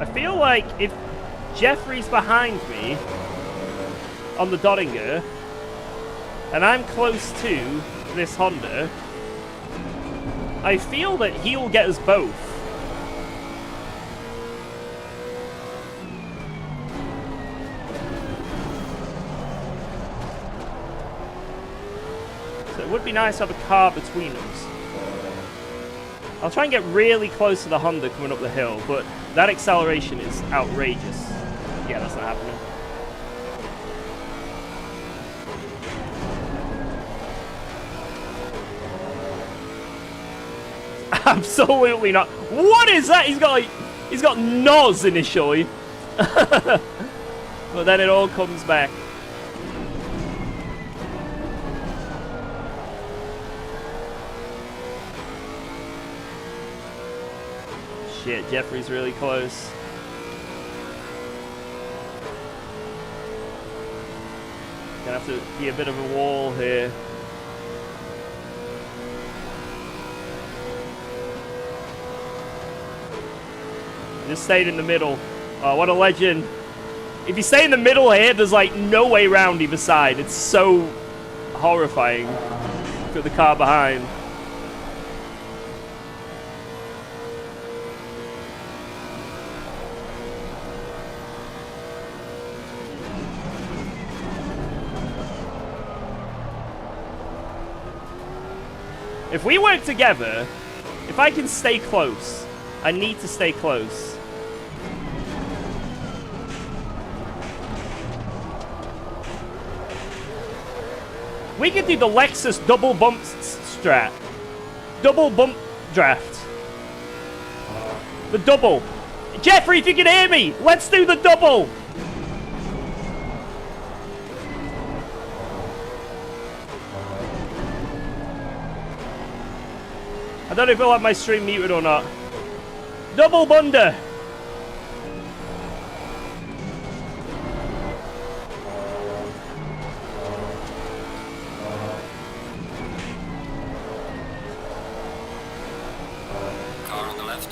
I feel like if Jeffrey's behind me on the Doddinger and I'm close to this Honda, I feel that he'll get us both. So it would be nice to have a car between us. I'll try and get really close to the Honda coming up the hill, but that acceleration is outrageous. Yeah, that's not happening. Absolutely not. What is that? He's got NOS initially. But then it all comes back. Shit, Jeffrey's really close. Gonna have to be a bit of a wall here. Just stayed in the middle. Oh, what a legend. If you stay in the middle here, there's like no way around either side. It's so horrifying for the car behind. If we work together, if I can stay close, I need to stay close. We could do the Lexus double bump strat. Double bump draft. The double. Jeffrey, if you can hear me, let's do the double. I don't know if I'll have my stream muted or not. Double bunda. Car on the left.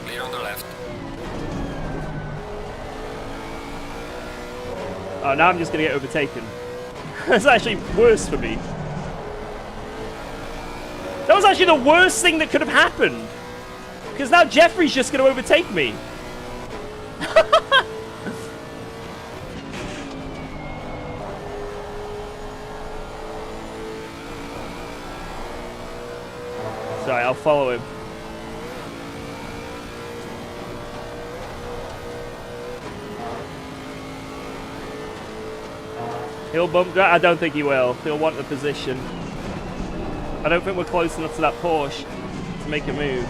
Clear on the left. Oh, now I'm just going to get overtaken. That's actually worse for me. That was actually the worst thing that could have happened. Because now Jeffrey's just going to overtake me. Sorry, I'll follow him. He'll bump. I don't think he will. He'll want the position. I don't think we're close enough to that Porsche to make a move.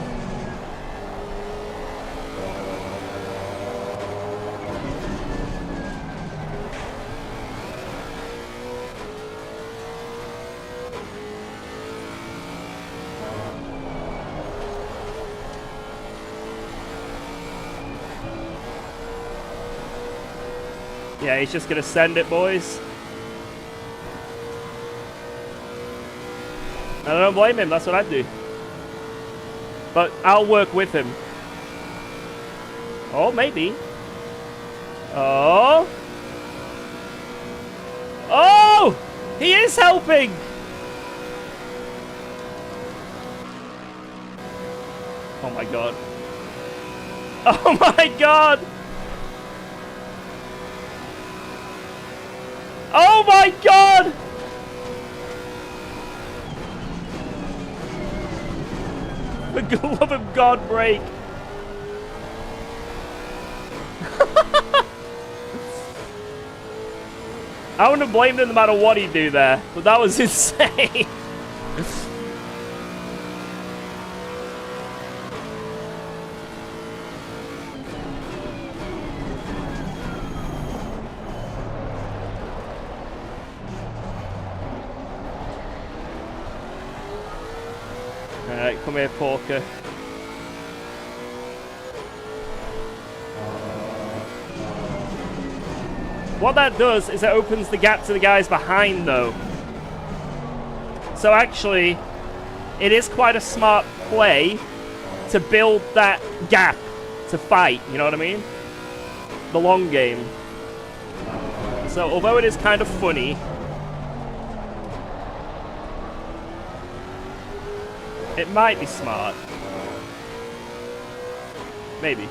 Yeah, he's just gonna send it, boys. And I don't blame him, that's what I'd do. But I'll work with him. Oh, maybe. Oh! Oh! He is helping! Oh my god. Oh my god! Oh my god! For the love of God, break. I wouldn't have blamed him no matter what he'd do there, but that was insane. Alright, come here, Porker. What that does is it opens the gap to the guys behind, though. So actually, it is quite a smart play to build that gap to fight, you know what I mean? The long game. So although it is kind of funny, it might be smart. Maybe.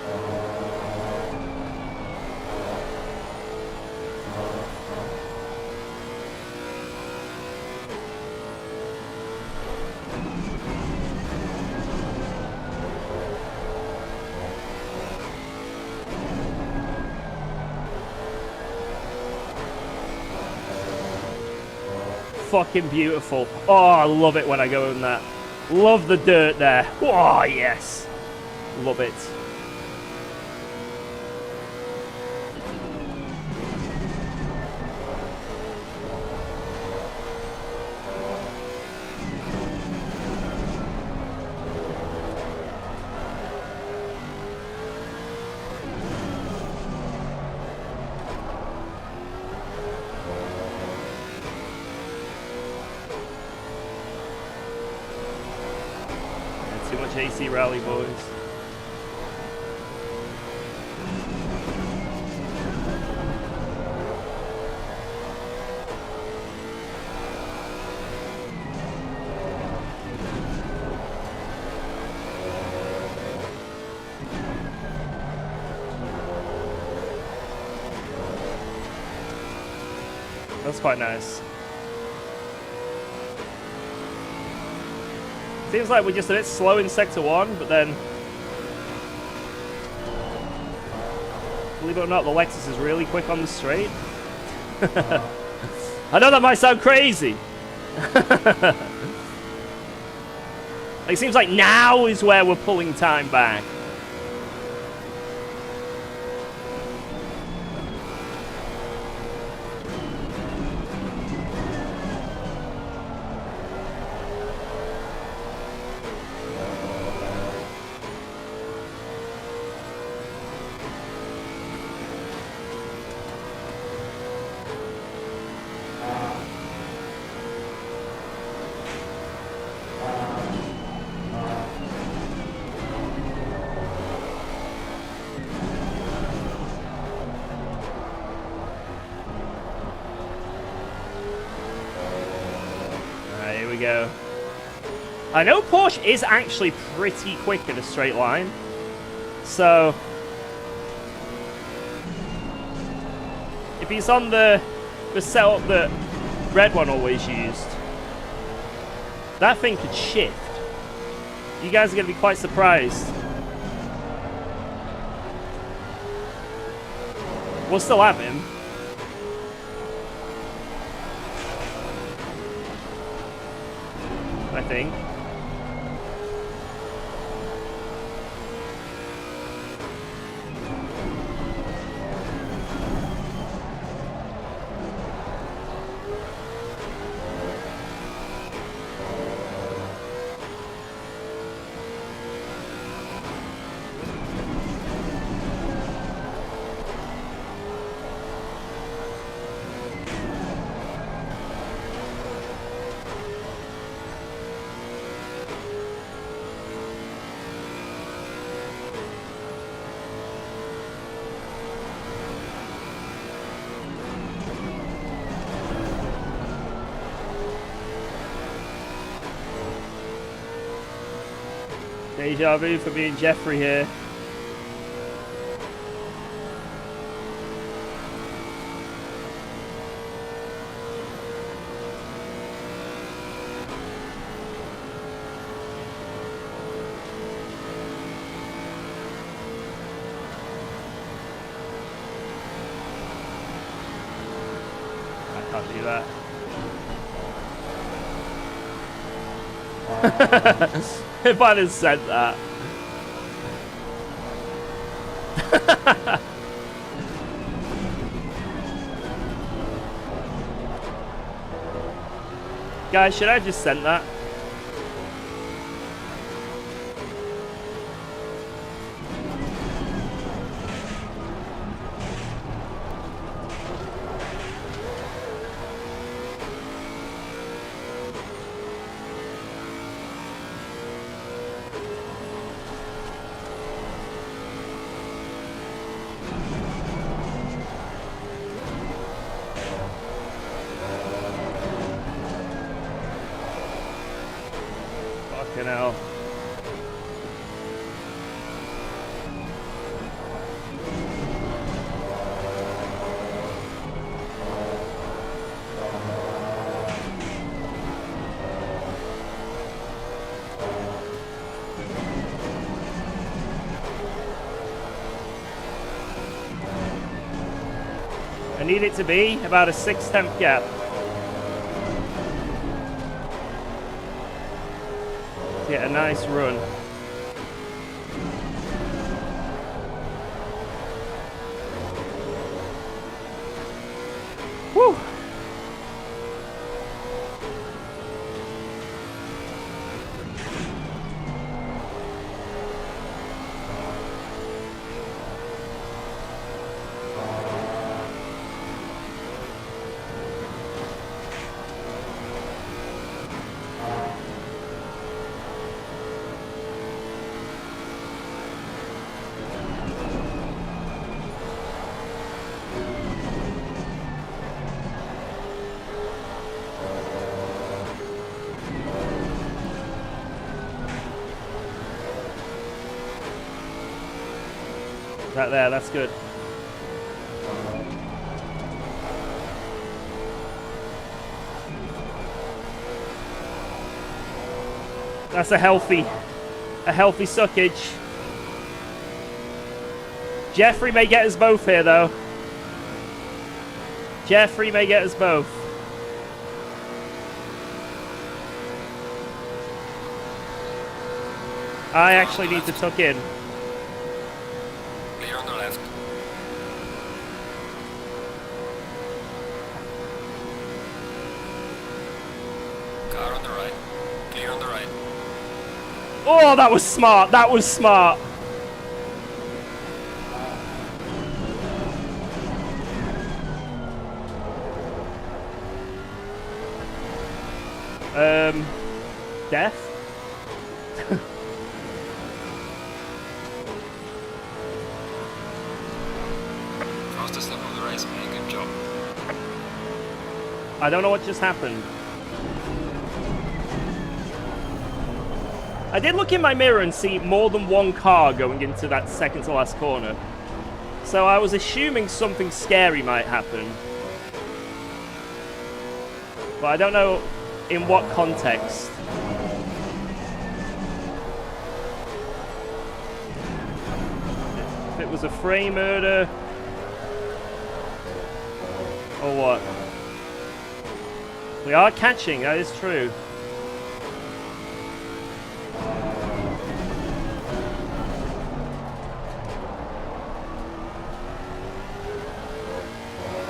Fucking beautiful. Oh, I love it when I go in that. Love the dirt there. Oh, yes. Love it. Too much AC rally, boys. That's quite nice. Seems like we're just a bit slow in Sector 1, but then... believe it or not, the Lexus is really quick on the straight. I know that might sound crazy. It seems like now is where we're pulling time back. I know Porsche is actually pretty quick in a straight line. So if he's on the setup that Red One always used, that thing could shift. You guys are going to be quite surprised. We'll still have him. I think. Deja vu for me and Jeffrey here. I can't do that. If I'd have said that. Guys, should I have just sent that? Fucking hell. I need it to be about a 6/10 gap. Get a nice run. Woo! Right there, that's good. That's a healthy suckage. Jeffrey may get us both here, though. Jeffrey may get us both. I actually need to tuck in. Clear on the left. Car on the right. Clear on the right. Oh, that was smart. That was smart. Death? Fastest lap of the race, man. Good job. I don't know what just happened. I did look in my mirror and see more than one car going into that second to last corner. So I was assuming something scary might happen. But I don't know in what context. If it was a frame murder or what. We are catching, that is true.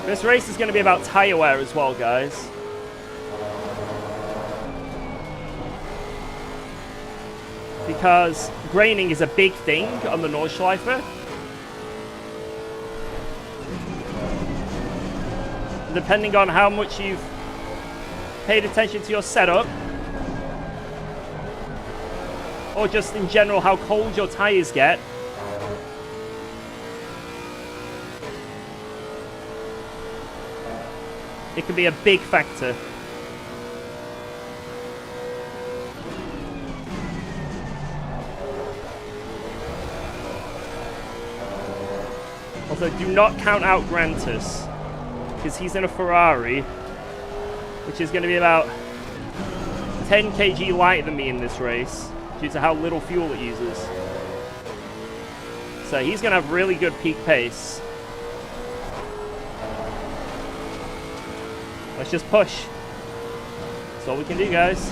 This race is going to be about tire wear as well, guys. Because graining is a big thing on the Nordschleife. Depending on how much you've paid attention to your setup, or just in general how cold your tires get, it can be a big factor. Also, do not count out Grantus, because he's in a Ferrari, which is going to be about 10 kg lighter than me in this race, due to how little fuel it uses. So he's going to have really good peak pace. Let's just push. That's all we can do, guys.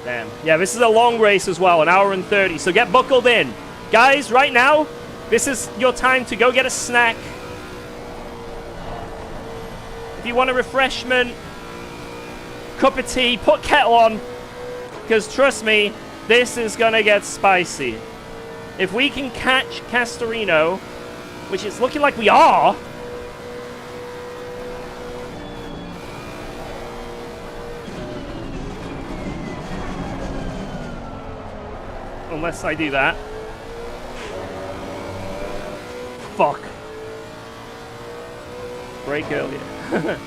Damn. Yeah, this is a long race as well, 1 hour and 30, so get buckled in. Guys, right now, this is your time to go get a snack. If you want a refreshment, cup of tea, put kettle on. Because trust me, this is going to get spicy. If we can catch Castorino, which it's looking like we are. Unless I do that. Fuck. Brake earlier.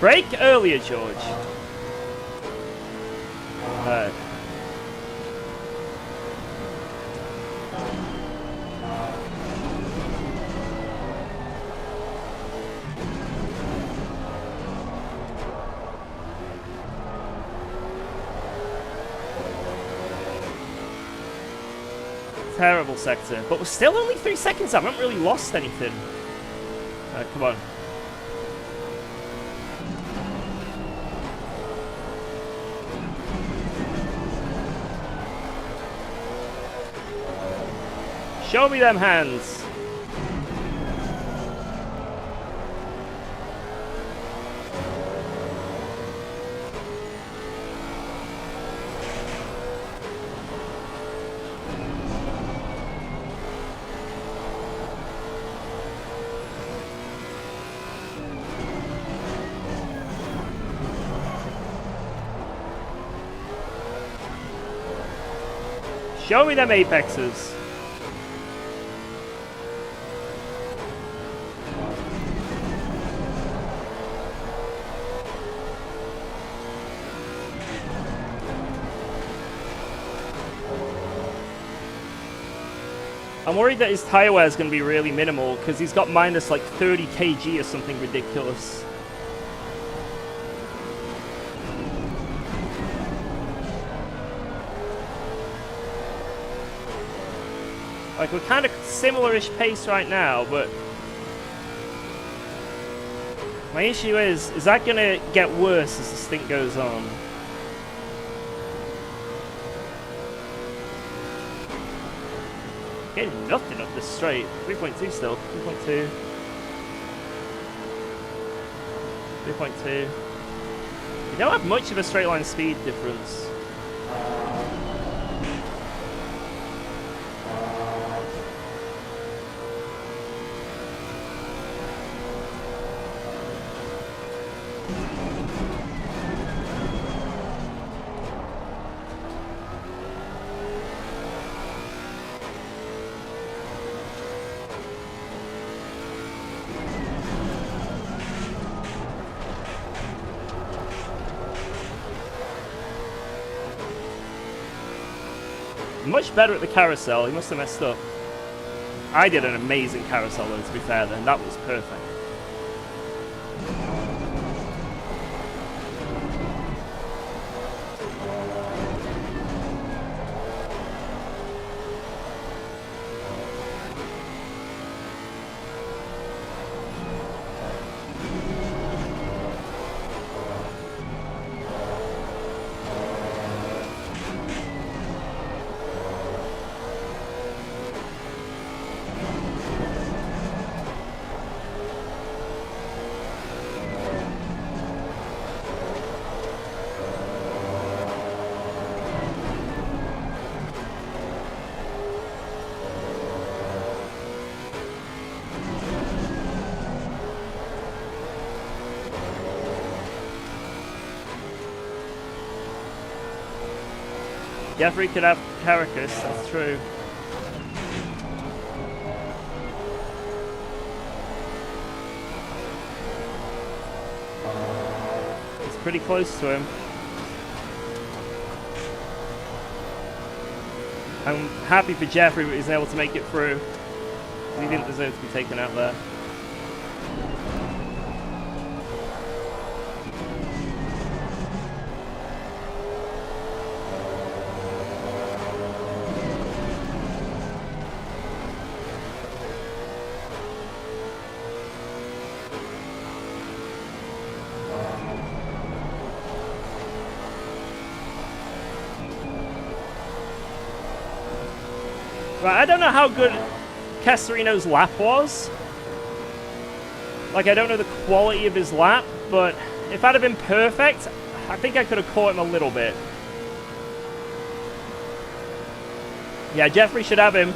Brake earlier, George. Terrible sector, but we're still only 3 seconds. I haven't really lost anything. Come on. Show me them hands. Show me them apexes. I'm worried that his tire wear is going to be really minimal because he's got minus like 30 kg or something ridiculous. Like, we're kind of similar-ish pace right now, but my issue is that going to get worse as the stint goes on? Getting nothing up this straight. 3.2 still. 3.2. 3.2. You don't have much of a straight line speed difference. much better at the carousel. He must have messed up. I did an amazing carousel, though, to be fair, then. That was perfect. Jeffrey could have Caracas, that's true. It's pretty close to him. I'm happy for Jeffrey that he's able to make it through. He didn't deserve to be taken out there. Right, I don't know how good Casarino's lap was. Like, I don't know the quality of his lap, but if I'd have been perfect, I think I could have caught him a little bit. Yeah, Jeffrey should have him.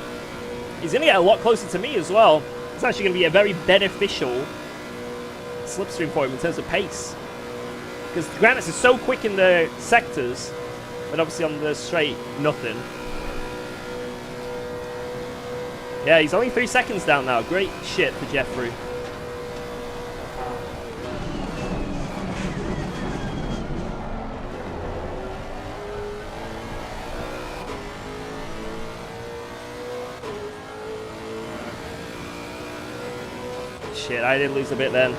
He's going to get a lot closer to me as well. It's actually going to be a very beneficial slipstream for him in terms of pace. Because Grannis is so quick in the sectors, but obviously on the straight, nothing. Yeah, he's only 3 seconds down now. Great shit for Jeffrey. Shit, I did lose a bit then.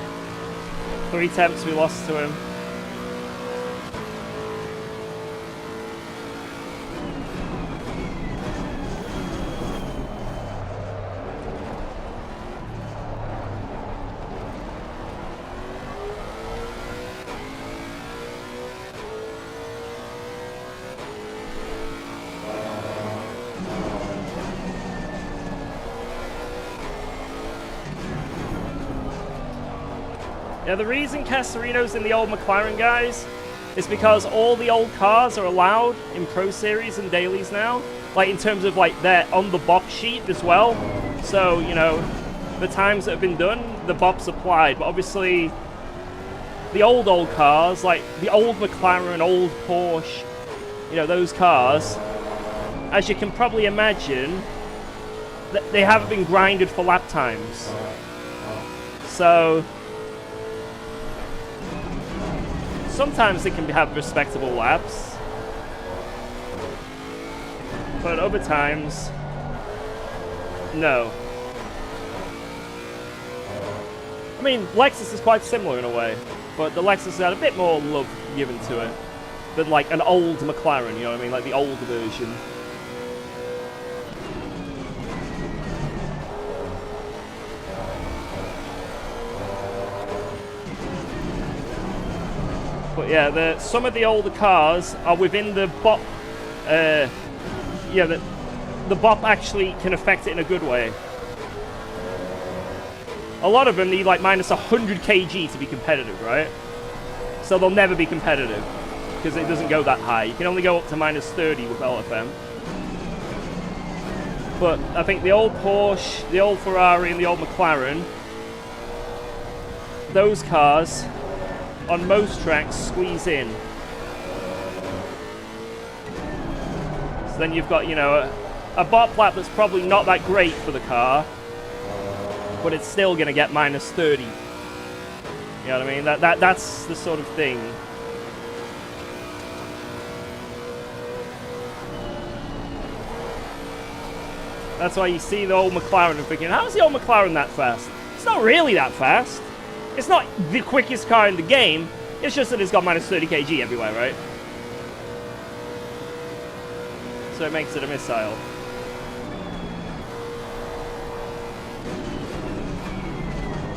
3 attempts we lost to him. Yeah, the reason Casarino's in the old McLaren, guys, is because all the old cars are allowed in Pro Series and dailies now. Like, in terms of, like, they're on the box sheet as well. So, you know, the times that have been done, the bob's applied. But obviously, the old cars, like the old McLaren, old Porsche, you know, those cars, as you can probably imagine, they haven't been grinded for lap times. So sometimes they can have respectable laps, but other times, no. I mean, Lexus is quite similar in a way, but the Lexus had a bit more love given to it than like an old McLaren, you know what I mean? Like the old version. But yeah, some of the older cars are within the bop. Yeah, the bop actually can affect it in a good way. A lot of them need like minus 100 kg to be competitive, right? So they'll never be competitive because it doesn't go that high. You can only go up to minus 30 with LFM. But I think the old Porsche, the old Ferrari, and the old McLaren, those cars on most tracks squeeze in. So then you've got, you know, a bot lap that's probably not that great for the car, but it's still going to get minus 30. You know what I mean? That's the sort of thing. That's why you see the old McLaren and thinking, how is the old McLaren that fast? It's not really that fast. It's not the quickest car in the game. It's just that it's got minus 30 kg everywhere, right? So it makes it a missile.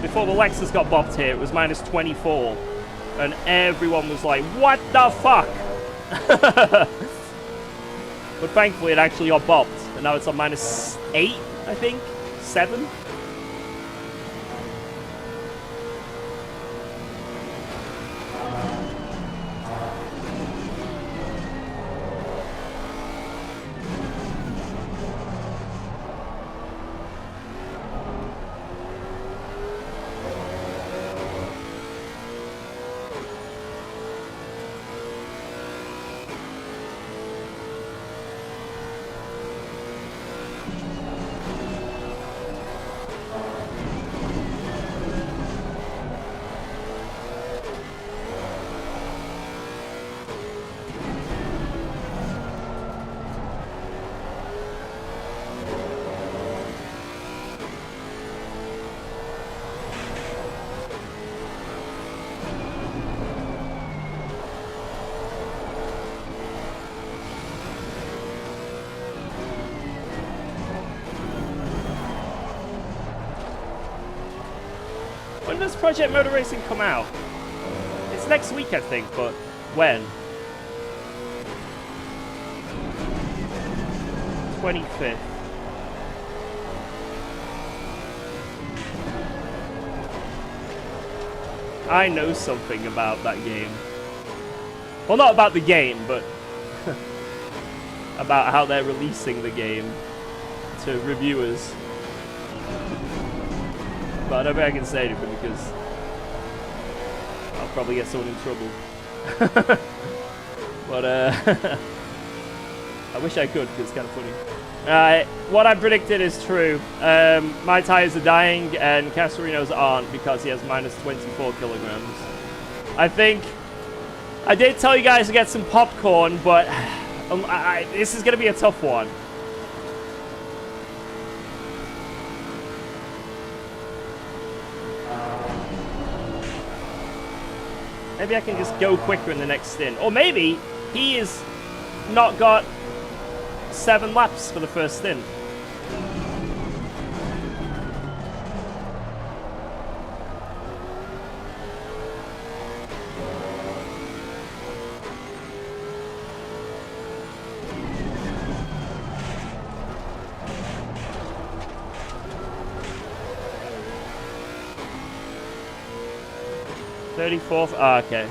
Before the Lexus got bopped here, it was minus 24. And everyone was like, what the fuck? But thankfully it actually got bopped. And now it's on minus 8, I think? 7? When does Project Motor Racing come out? It's next week, I think, but when? 25th. I know something about that game. Well, not about the game, but about how they're releasing the game to reviewers. But I don't think I can say anything because I'll probably get someone in trouble. But I wish I could because it's kind of funny. What I predicted is true. My tires are dying and Castorino's aren't because he has minus 24 kilograms. I think I did tell you guys to get some popcorn, but this is going to be a tough one. Maybe I can just go quicker in the next stint. Or maybe he has not got 7 laps for the first stint. Fourth. Ah, okay.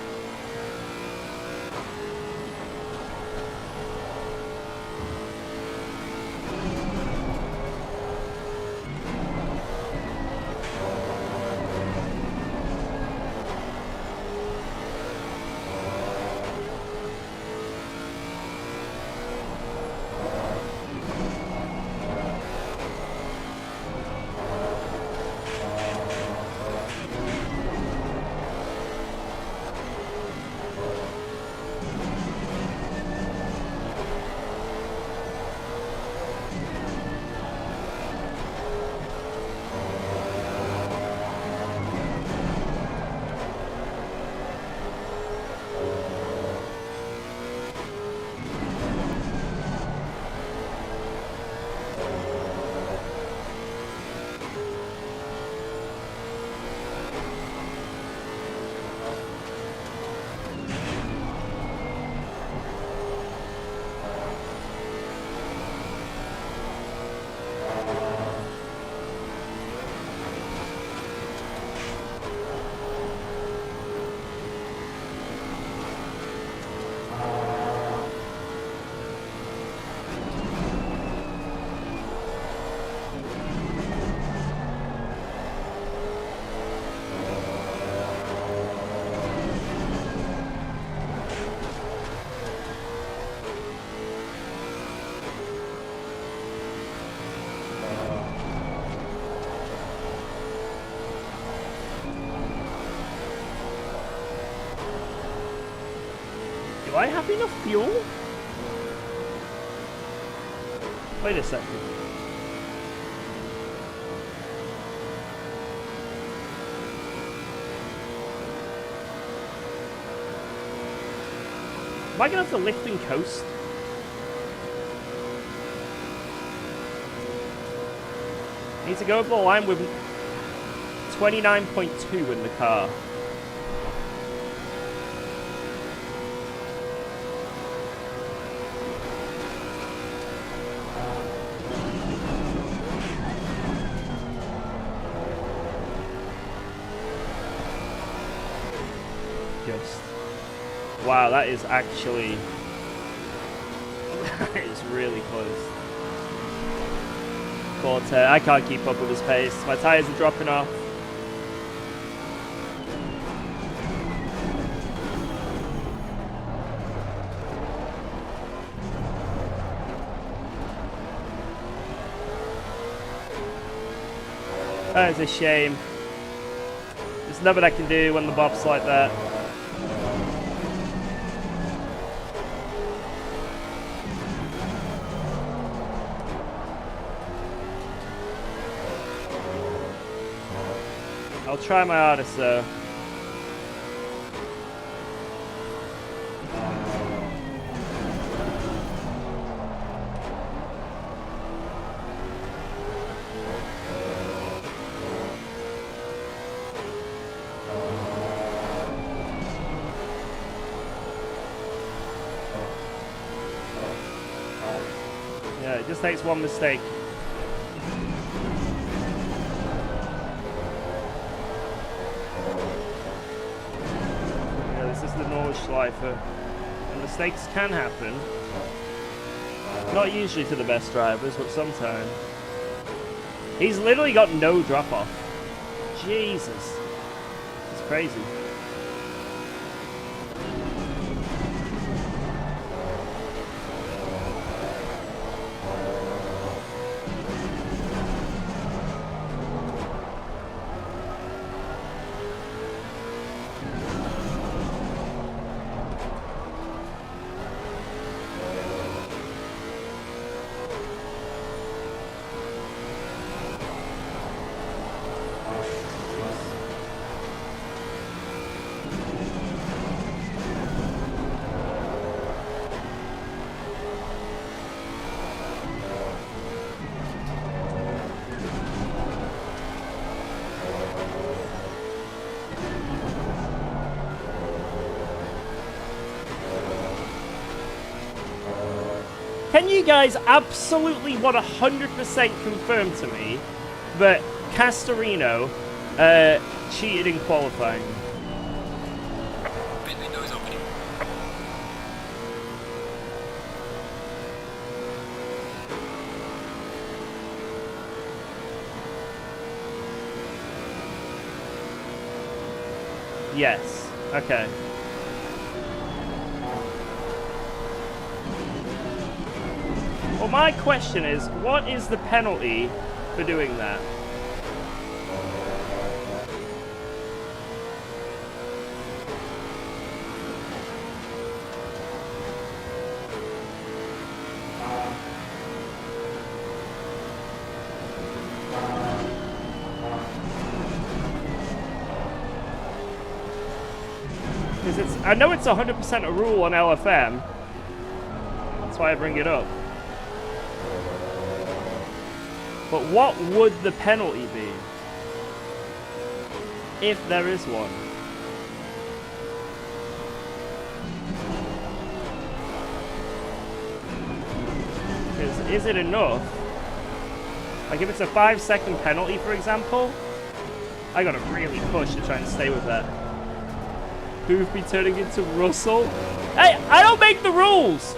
Do I have enough fuel? Wait a second. Am I gonna have to lift and coast? Need to go over the line with 29.2 in the car. Just. Wow, that is actually... that is really close. But I can't keep up with his pace. My tyres are dropping off. That is a shame. There's nothing I can do when the bob's like that. I'll try my hardest though. Yeah, it just takes one mistake. This is the Nordschleife, and mistakes can happen. Not usually to the best drivers, but sometimes. He's literally got no drop off. Jesus. It's crazy. Can you guys absolutely 100% confirm to me that Castorino cheated in qualifying? Pit window is opening. Yes. Okay. Well, my question is, what is the penalty for doing that? Because I know it's 100% a rule on LFM. That's why I bring it up. But what would the penalty be? If there is one. Is it enough? Like if it's a 5-second penalty, for example, I gotta really push to try and stay with that. Who've been turning into Russell? Hey, I don't make the rules!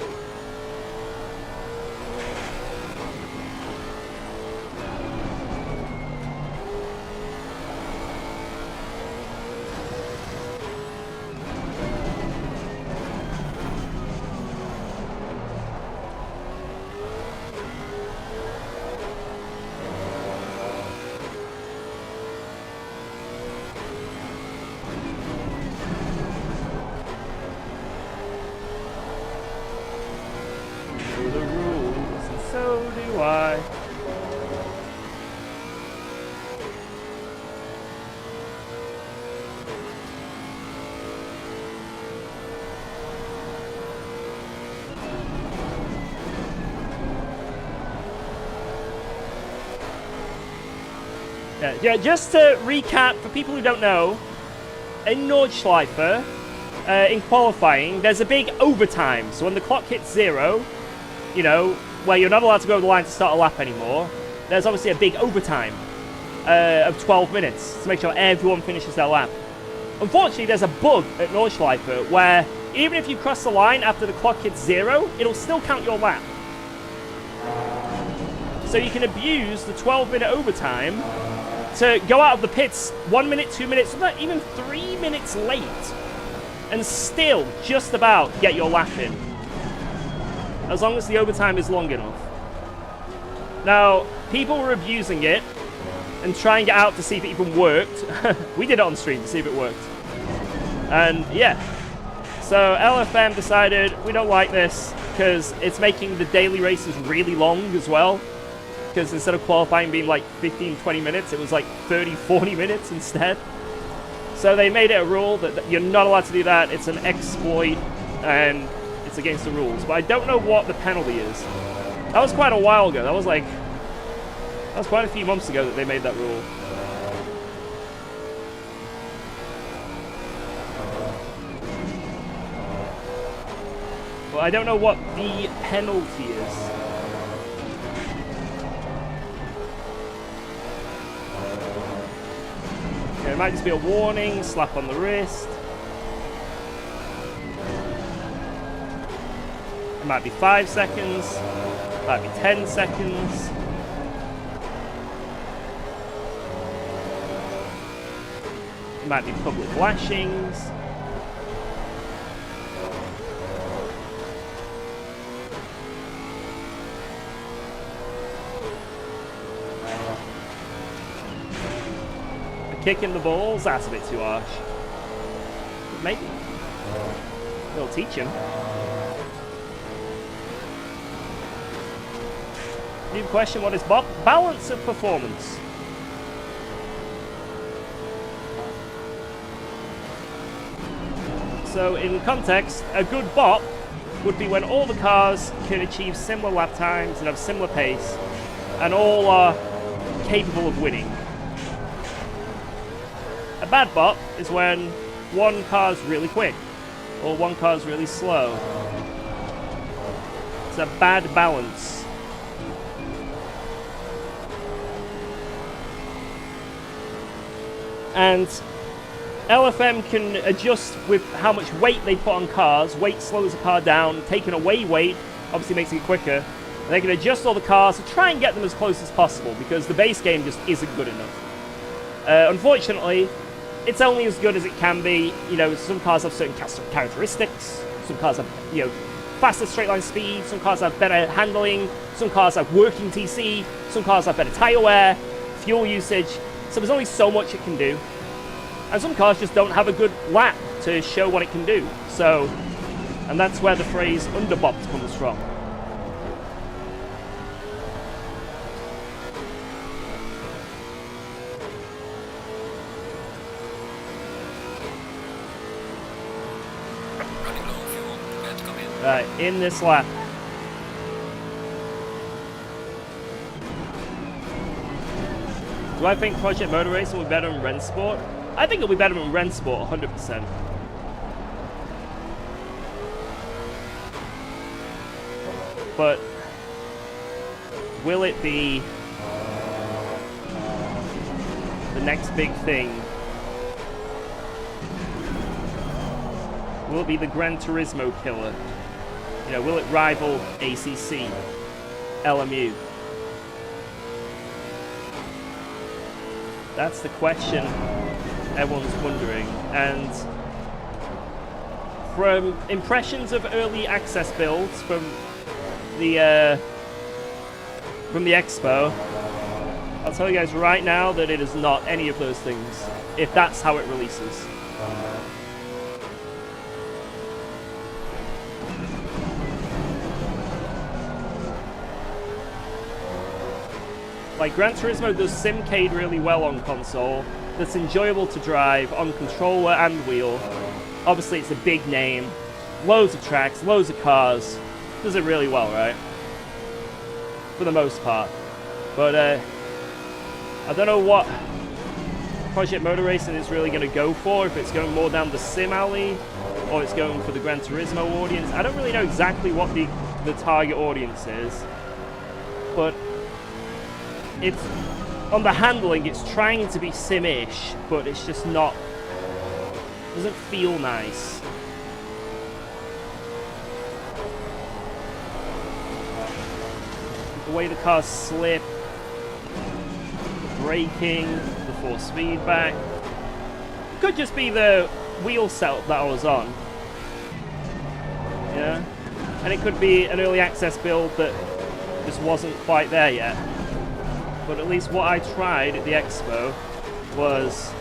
The rules, and so do I. Yeah, just to recap, for people who don't know, in Nordschleife, in qualifying, there's a big overtime. So when the clock hits 0, you know, where you're not allowed to go over the line to start a lap anymore, there's obviously a big overtime of 12 minutes to make sure everyone finishes their lap. Unfortunately, there's a bug at Nordschleife where even if you cross the line after the clock hits 0, it'll still count your lap. So you can abuse the 12-minute overtime to go out of the pits 1 minute, 2 minutes, not even 3 minutes late, and still just about get your lap in, as long as the overtime is long enough. Now, people were abusing it and trying it out to see if it even worked. We did it on stream to see if it worked. And yeah, so LFM decided we don't like this because it's making the daily races really long as well. Because instead of qualifying being like 15-20 minutes, it was like 30-40 minutes instead. So they made it a rule that you're not allowed to do that. It's an exploit and it's against the rules. But I don't know what the penalty is. That was quite a while ago. That was quite a few months ago that they made that rule. But I don't know what the penalty is. Okay, it might just be a warning, slap on the wrist. It might be 5 seconds. It might be 10 seconds. It might be public lashings. A kick in the balls, that's a bit too harsh. Maybe. It'll teach him. New question, what is balance of performance? So in context, a good bop would be when all the cars can achieve similar lap times and have similar pace, and all are capable of winning. A bad bop is when one car's really quick, or one car's really slow. It's a bad balance. And LFM can adjust with how much weight they put on cars. Weight slows a car down. Taking away weight obviously makes it quicker. And they can adjust all the cars to try and get them as close as possible because the base game just isn't good enough. Unfortunately, it's only as good as it can be. You know, some cars have certain characteristics. Some cars have, you know, faster straight line speed. Some cars have better handling. Some cars have working TC. Some cars have better tire wear, fuel usage. So there's only so much it can do. And some cars just don't have a good lap to show what it can do. So, and that's where the phrase underbopped comes from. Running low on fuel, prepare to come in. Right, in this lap. Do I think Project Motor Racing will be better than Rennsport? I think it'll be better than Rennsport, 100%. But will it be the next big thing? Will it be the Gran Turismo killer? You know, will it rival ACC, LMU? That's the question everyone's wondering. And from impressions of early access builds from the expo, I'll tell you guys right now that it is not any of those things, if that's how it releases. Like, Gran Turismo does Simcade really well on console. That's enjoyable to drive on controller and wheel. Obviously, it's a big name. Loads of tracks, loads of cars. Does it really well, right? For the most part. But, I don't know what Project Motor Racing is really going to go for, if it's going more down the sim alley, or it's going for the Gran Turismo audience. I don't really know exactly what the target audience is, but it's, on the handling, it's trying to be sim-ish, but it's just not, doesn't feel nice. The way the cars slip, the braking, the force feedback. Could just be the wheel setup that I was on. Yeah. And it could be an early access build that just wasn't quite there yet. But at least what I tried at the expo was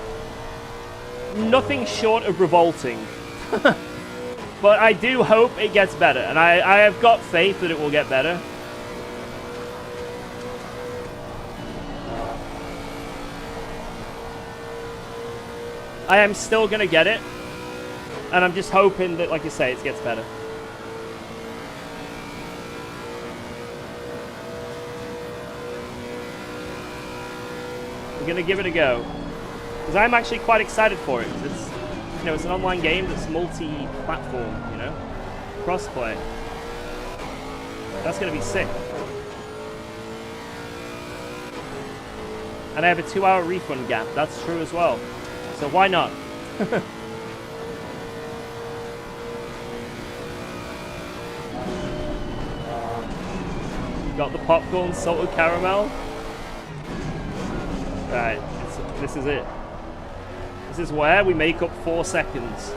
nothing short of revolting. But I do hope it gets better, and I have got faith that it will get better. I am still going to get it, and I'm just hoping that, like I say, it gets better. We're going to give it a go, because I'm actually quite excited for it. It's, you know, it's an online game that's multi-platform, you know, cross-play. That's going to be sick. And I have a 2-hour refund gap. That's true as well. So why not? Got the popcorn, salted caramel. Right, this is it. This is where we make up 4 seconds.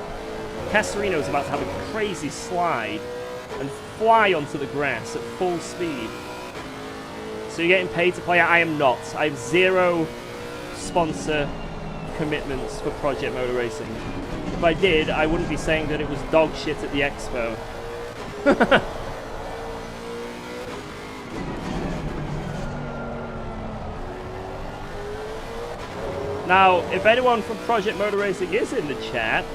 Castorino is about to have a crazy slide and fly onto the grass at full speed. So you're getting paid to play? I am not. I have 0 sponsor commitments for Project Motor Racing. If I did, I wouldn't be saying that it was dog shit at the expo. Now, if anyone from Project Motor Racing is in the chat,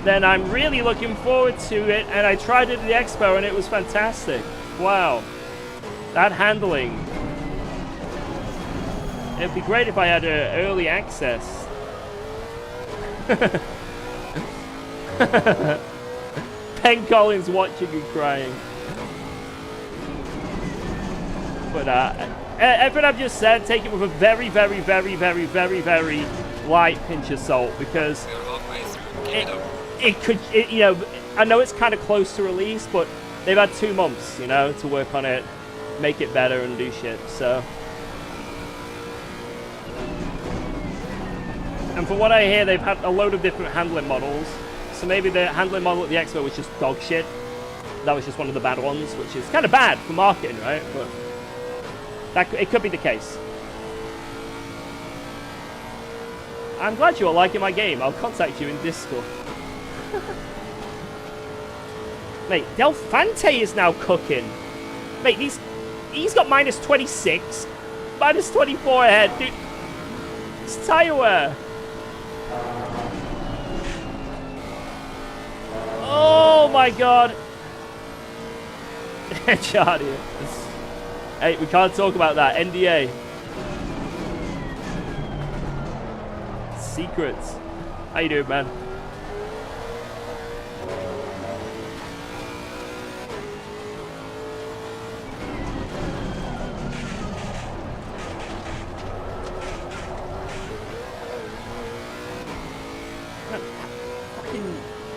then I'm really looking forward to it, and I tried it at the expo and it was fantastic. Wow. That handling. It'd be great if I had early access. Ben Collins watching and crying. But everything I've just said, take it with a very, very, very, very, very, very light pinch of salt, because it could, you know, I know it's kind of close to release, but they've had 2 months, you know, to work on it, make it better and do shit, so. And from what I hear, they've had a load of different handling models. So maybe the handling model at the expo was just dog shit. That was just one of the bad ones, which is kind of bad for marketing, right? But that, it could be the case. I'm glad you are liking my game. I'll contact you in Discord. Mate, Del Fante is now cooking. Mate, he's got minus 26, minus 24 ahead, dude. It's tire wear. Oh my god. Charlie. Hey, we can't talk about that. NDA. Secrets. How you doing, man?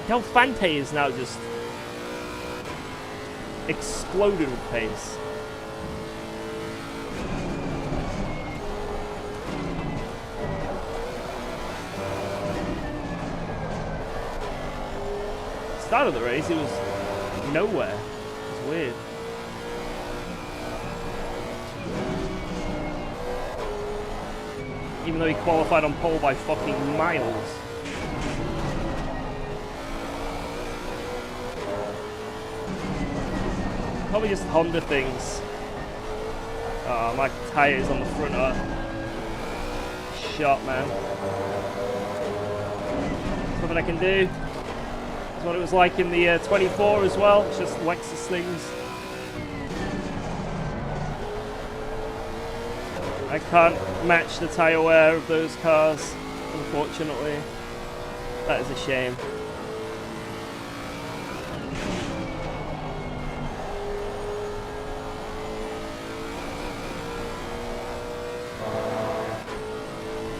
Del Fante is now just exploded with pace. Start of the race, it was nowhere. It was weird. Even though he qualified on pole by fucking miles. Probably just Honda things. Oh, my tires on the front are shot, man. Something I can do. That's what it was like in the 24 as well. It's just Lexus things. I can't match the tyre wear of those cars, unfortunately. That is a shame.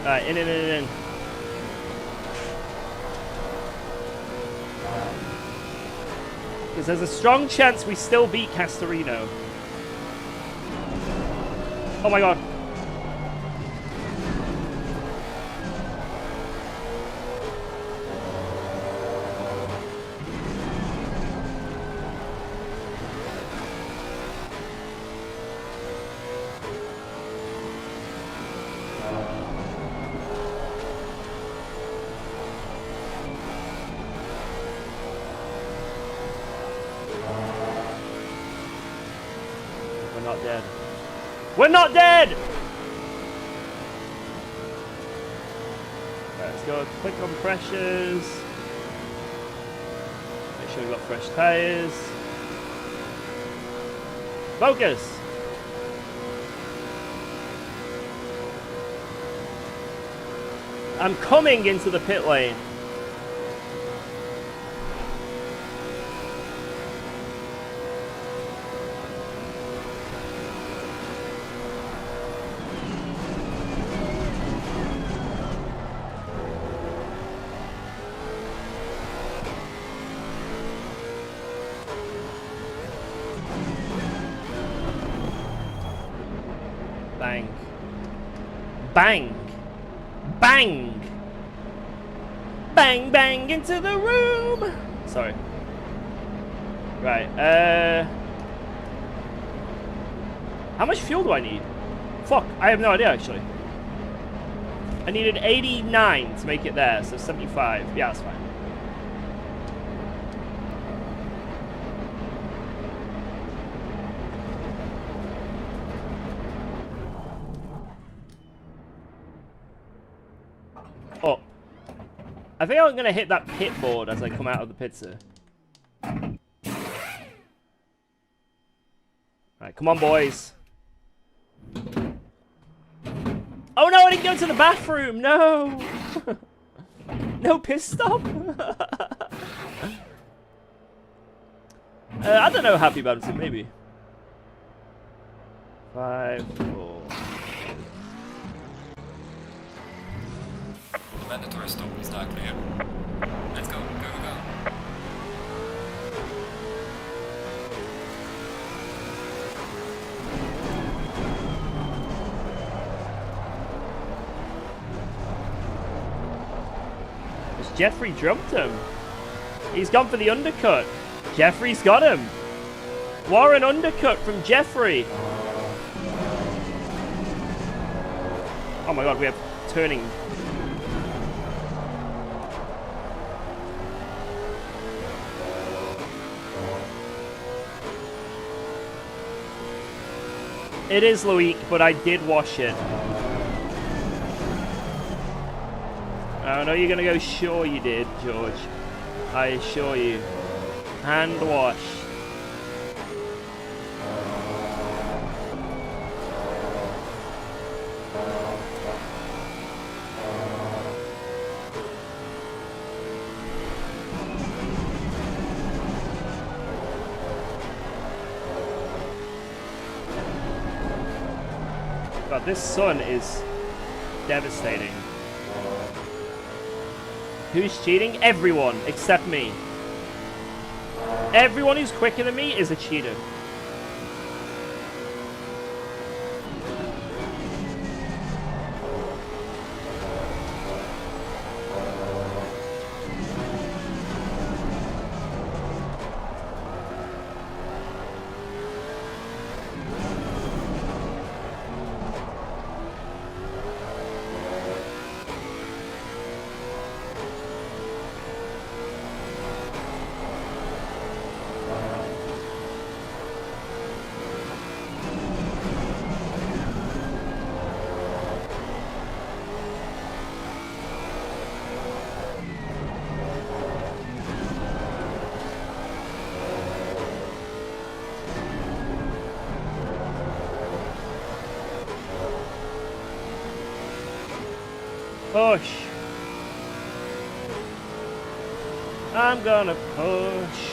Alright, in. Because there's a strong chance we still beat Castorino. Oh my god. We're not dead! Right, let's go click on pressures. Make sure we've got fresh tyres. Focus! I'm coming into the pit lane. Bang. Bang. Bang. Bang, bang into the room. Sorry. Right, how much fuel do I need? Fuck, I have no idea, actually. I needed 89 to make it there, so 75. Yeah, that's fine. Oh. I think I'm going to hit that pit board as I come out of the pizza. Alright, come on, boys. Oh no, I didn't go to the bathroom! No! No piss stop? I don't know, Happy Bouncing, maybe. 5, 4... Mandatory stop is not clear. Let's go, go. It's Jeffrey jumped him. He's gone for the undercut. Jeffrey's got him. What an undercut from Jeffrey. Oh my god, we have turning. It is Loic, but I did wash it. I know you're gonna go, sure you did, George. I assure you. Hand wash. God, this sun is devastating. Who's cheating? Everyone, except me. Everyone who's quicker than me is a cheater. Push. I'm gonna push.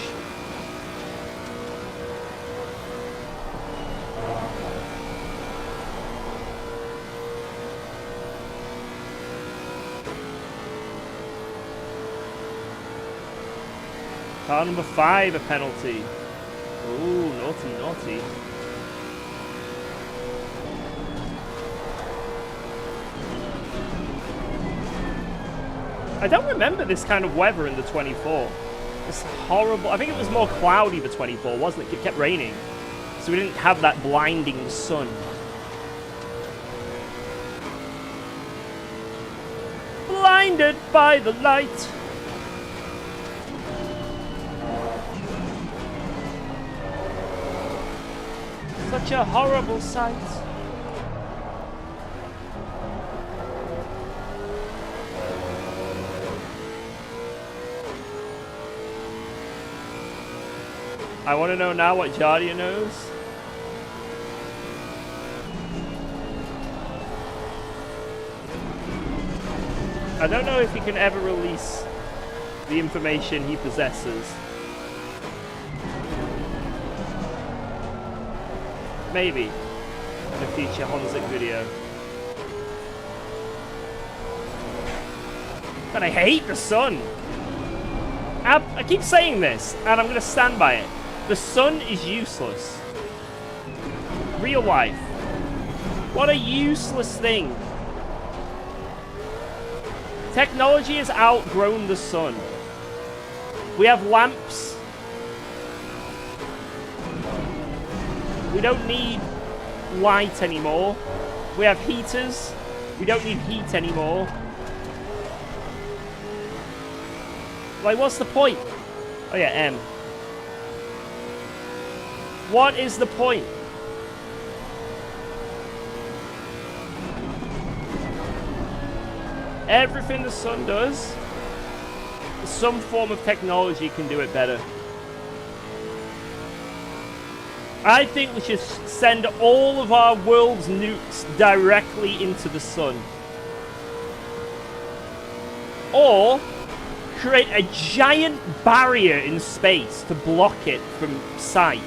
Car number 5, a penalty. Ooh, naughty, naughty. I don't remember this kind of weather in the 24. It's horrible. I think it was more cloudy the 24, wasn't it? It kept raining. So we didn't have that blinding sun. Blinded by the light. Such a horrible sight. I want to know now what Jardia knows. I don't know if he can ever release the information he possesses. Maybe in a future Honzik video. But I hate the sun. I keep saying this, and I'm going to stand by it. The sun is useless. Real life. What a useless thing. Technology has outgrown the sun. We have lamps. We don't need light anymore. We have heaters. We don't need heat anymore. Like, what's the point? Oh yeah, M. What is the point? Everything the sun does, some form of technology can do it better. I think we should send all of our world's nukes directly into the sun. Or create a giant barrier in space to block it from sight.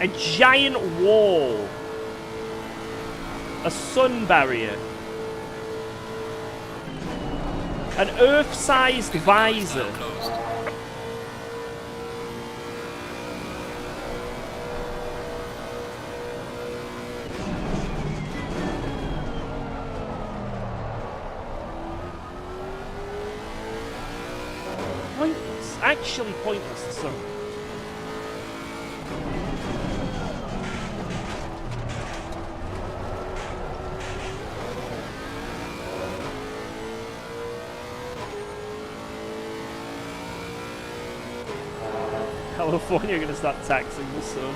A giant wall. A sun barrier. An Earth-sized visor. Pointless. Actually pointless, the sun. California are going to start taxing the sun.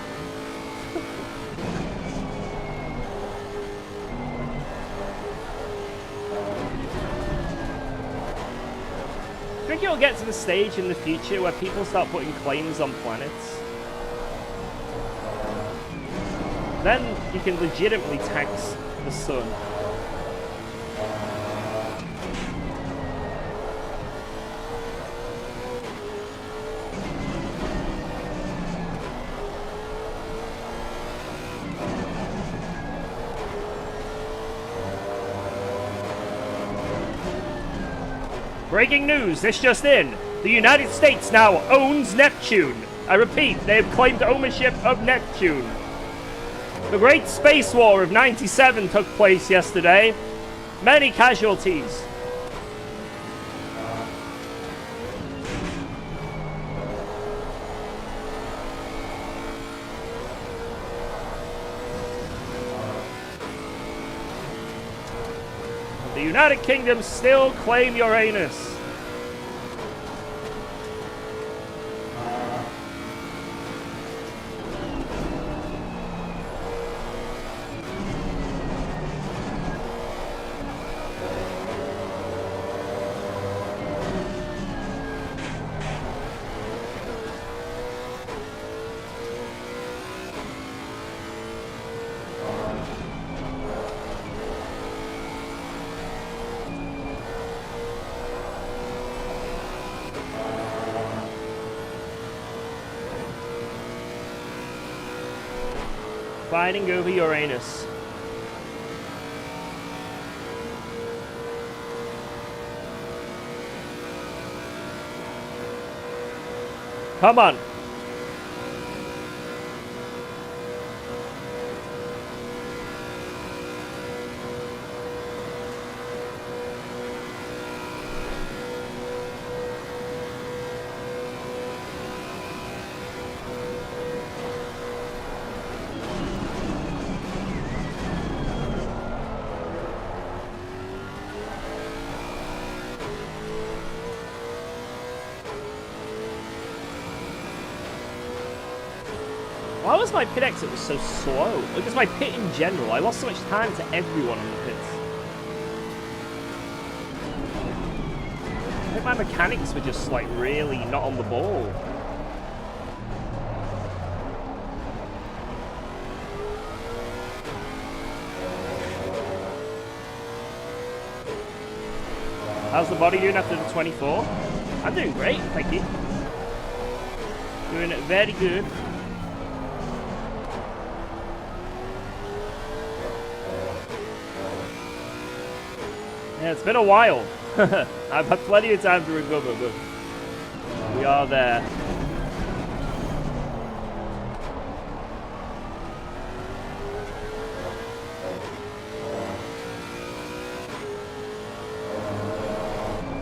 I think it'll get to the stage in the future where people start putting claims on planets. Then you can legitimately tax the sun. Breaking news, this just in. The United States now owns Neptune. I repeat, they have claimed ownership of Neptune. The Great Space War of '97 took place yesterday. Many casualties. The United Kingdom still claim Uranus. Fighting over Uranus. Come on. Why was my pit exit was so slow? Like, it's my pit in general. I lost so much time to everyone on the pits. I think my mechanics were just, like, really not on the ball. How's the body doing after the 24? I'm doing great, thank you. Doing it very good. Yeah, it's been a while. I've had plenty of time to recover, but we are there.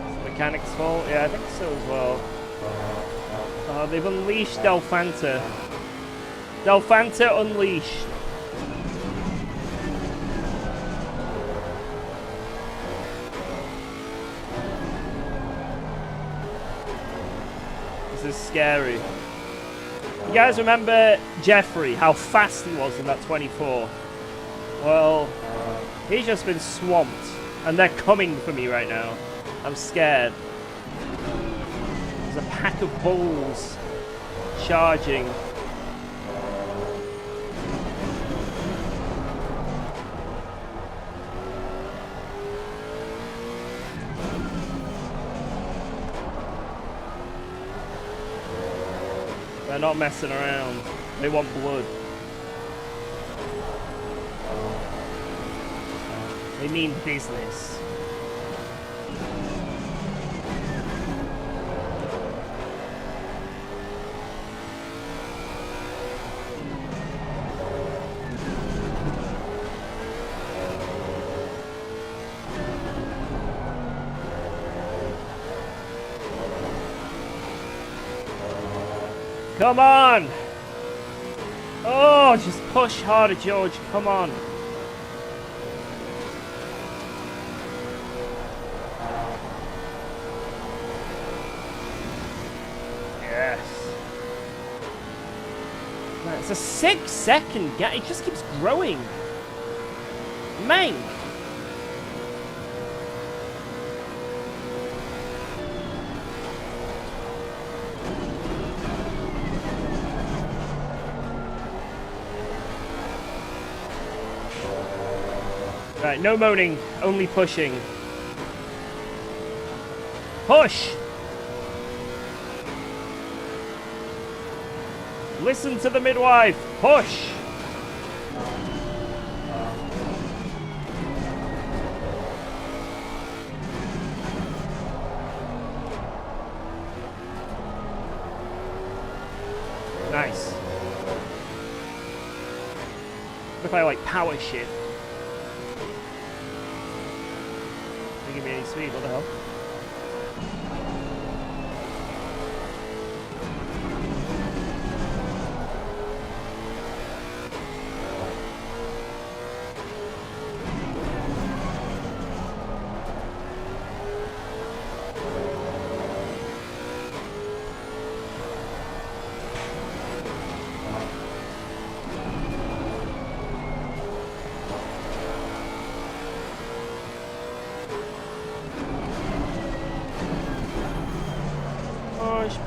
It's the mechanics' fault? Yeah, I think so as well. Oh, they've unleashed Delphanta. Delphanta unleashed. Is scary. You guys remember Jeffrey, how fast he was in that 24? Well, he's just been swamped, and they're coming for me right now. I'm scared. There's a pack of bulls charging. They're not messing around. They want blood. They mean business. Come on! Oh, just push harder, George. Come on. Yes. Man, it's a 6-second gap. It just keeps growing. Man. Right, no moaning, only pushing. Push! Listen to the midwife. Push! Nice. If I like power shift. Give me any speed, what the hell?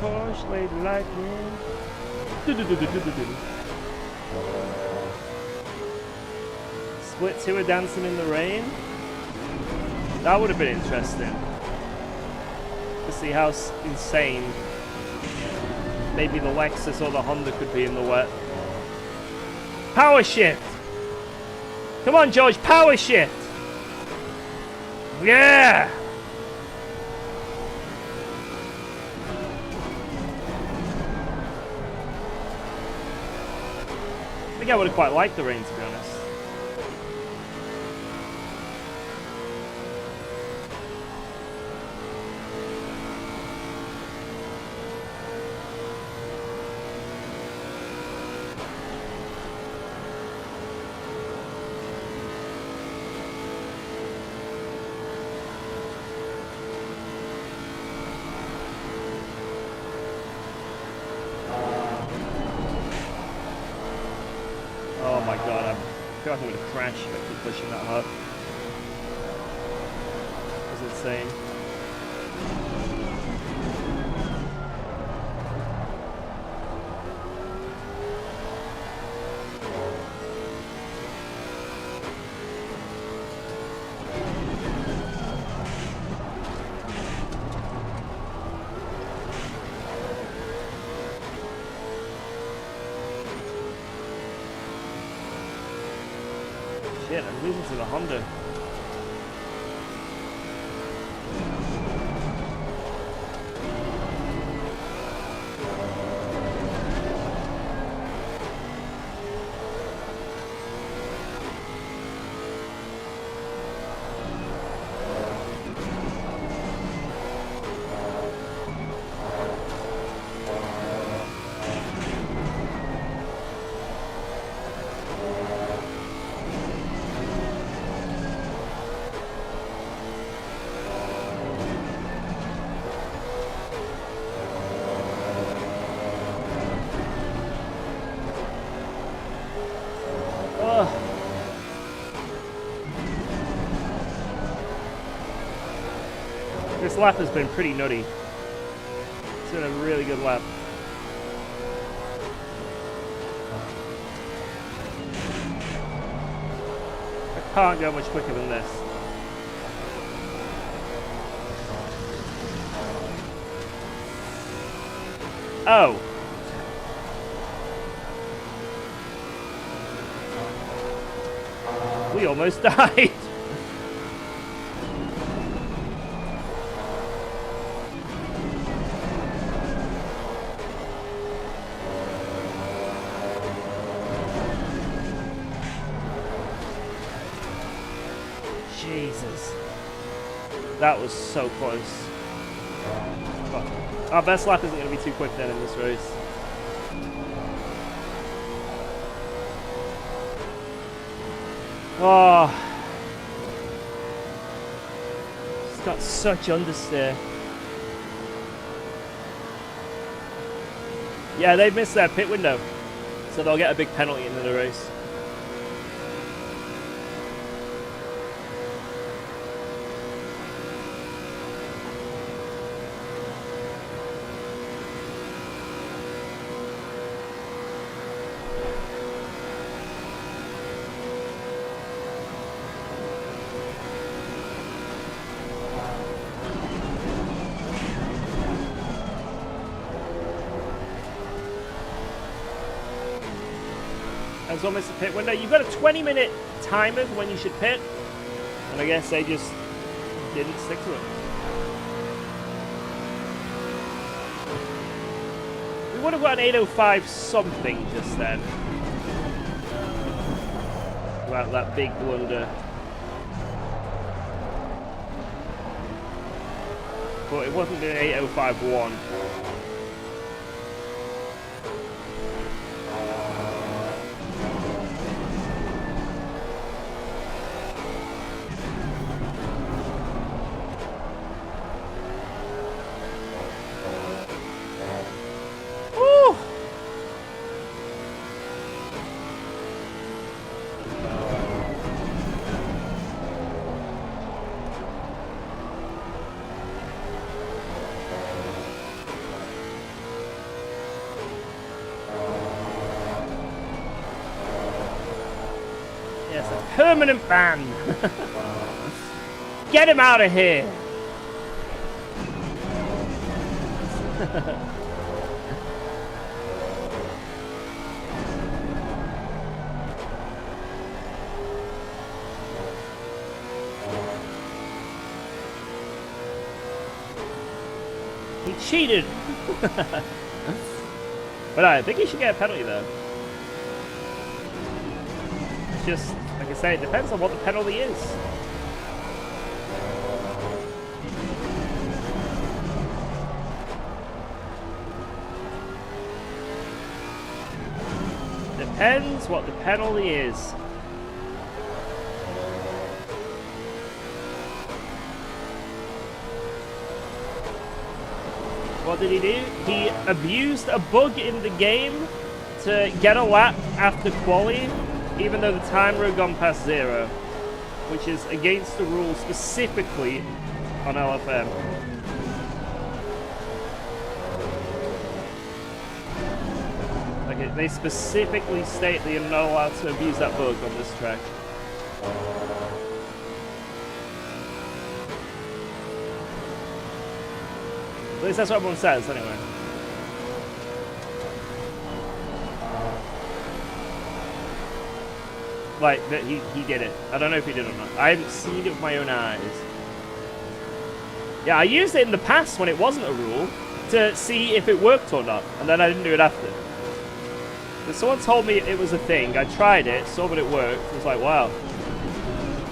Push, Lady Lightning. Split 2 are dancing in the rain. That would have been interesting. To see how insane maybe the Lexus or the Honda could be in the wet. Power shift. Come on, George, power shift. Yeah. I think I would have quite liked the rain, to be honest. Oh my god, I feel like I'm gonna crash if I keep pushing that hard. That's insane. Shit, I'm losing to the Honda. This lap has been pretty nutty. It's been a really good lap. I can't go much quicker than this. Oh. We almost died. Jesus. That was so close. Oh, our best lap isn't going to be too quick then in this race. Oh. It's got such understeer. Yeah, they've missed their pit window. So they'll get a big penalty into the race. As almost a pit window. You've got a 20-minute timer for when you should pit, and I guess they just didn't stick to it. We would have got an 805 something just then. About that big blunder. But it wasn't an 805-1. Permanent ban. Get him out of here. He cheated. But I think he should get a penalty though. It's just, like I say, it depends on what the penalty is. Depends what the penalty is. What did he do? He abused a bug in the game to get a lap after quali, even though the timer had gone past 0, which is against the rules specifically on LFM. Like they specifically state that you're not allowed to abuse that bug on this track. At least that's what everyone says, anyway. Like, that he did it. I don't know if he did or not. I haven't seen it with my own eyes. Yeah, I used it in the past when it wasn't a rule to see if it worked or not, and then I didn't do it after. But someone told me it was a thing. I tried it, saw that it worked, was like, wow.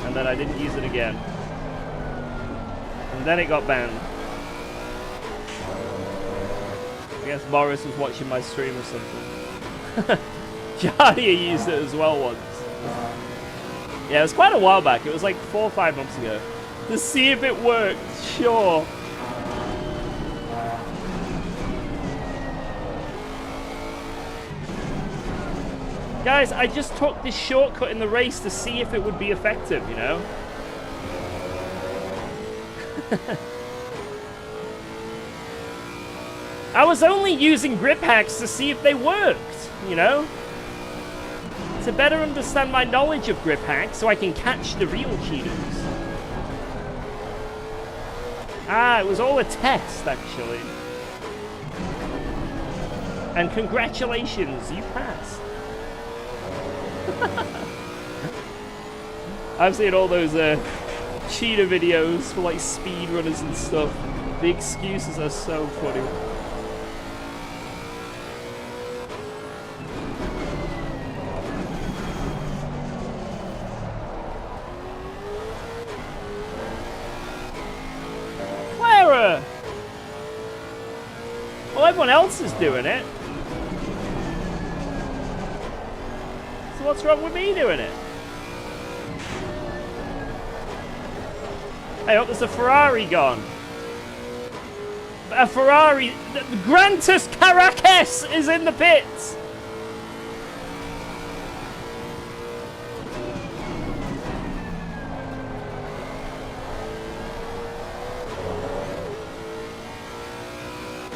And then I didn't use it again. And then it got banned. I guess Morris was watching my stream or something. Jardia used it as well once. Yeah, it was quite a while back. It was like 4 or 5 months ago. To see if it worked, sure. Guys, I just took this shortcut in the race to see if it would be effective, you know? I was only using grip hacks to see if they worked, you know? To better understand my knowledge of grip hacks so I can catch the real cheaters. Ah, it was all a test, actually. And congratulations, you passed. I've seen all those cheater videos for like speedrunners and stuff. The excuses are so funny. Clara! Well, everyone else is doing it. So what's wrong with me doing it? Hey, oh, there's a Ferrari gone. A Ferrari. The Grantus Caracas is in the pits.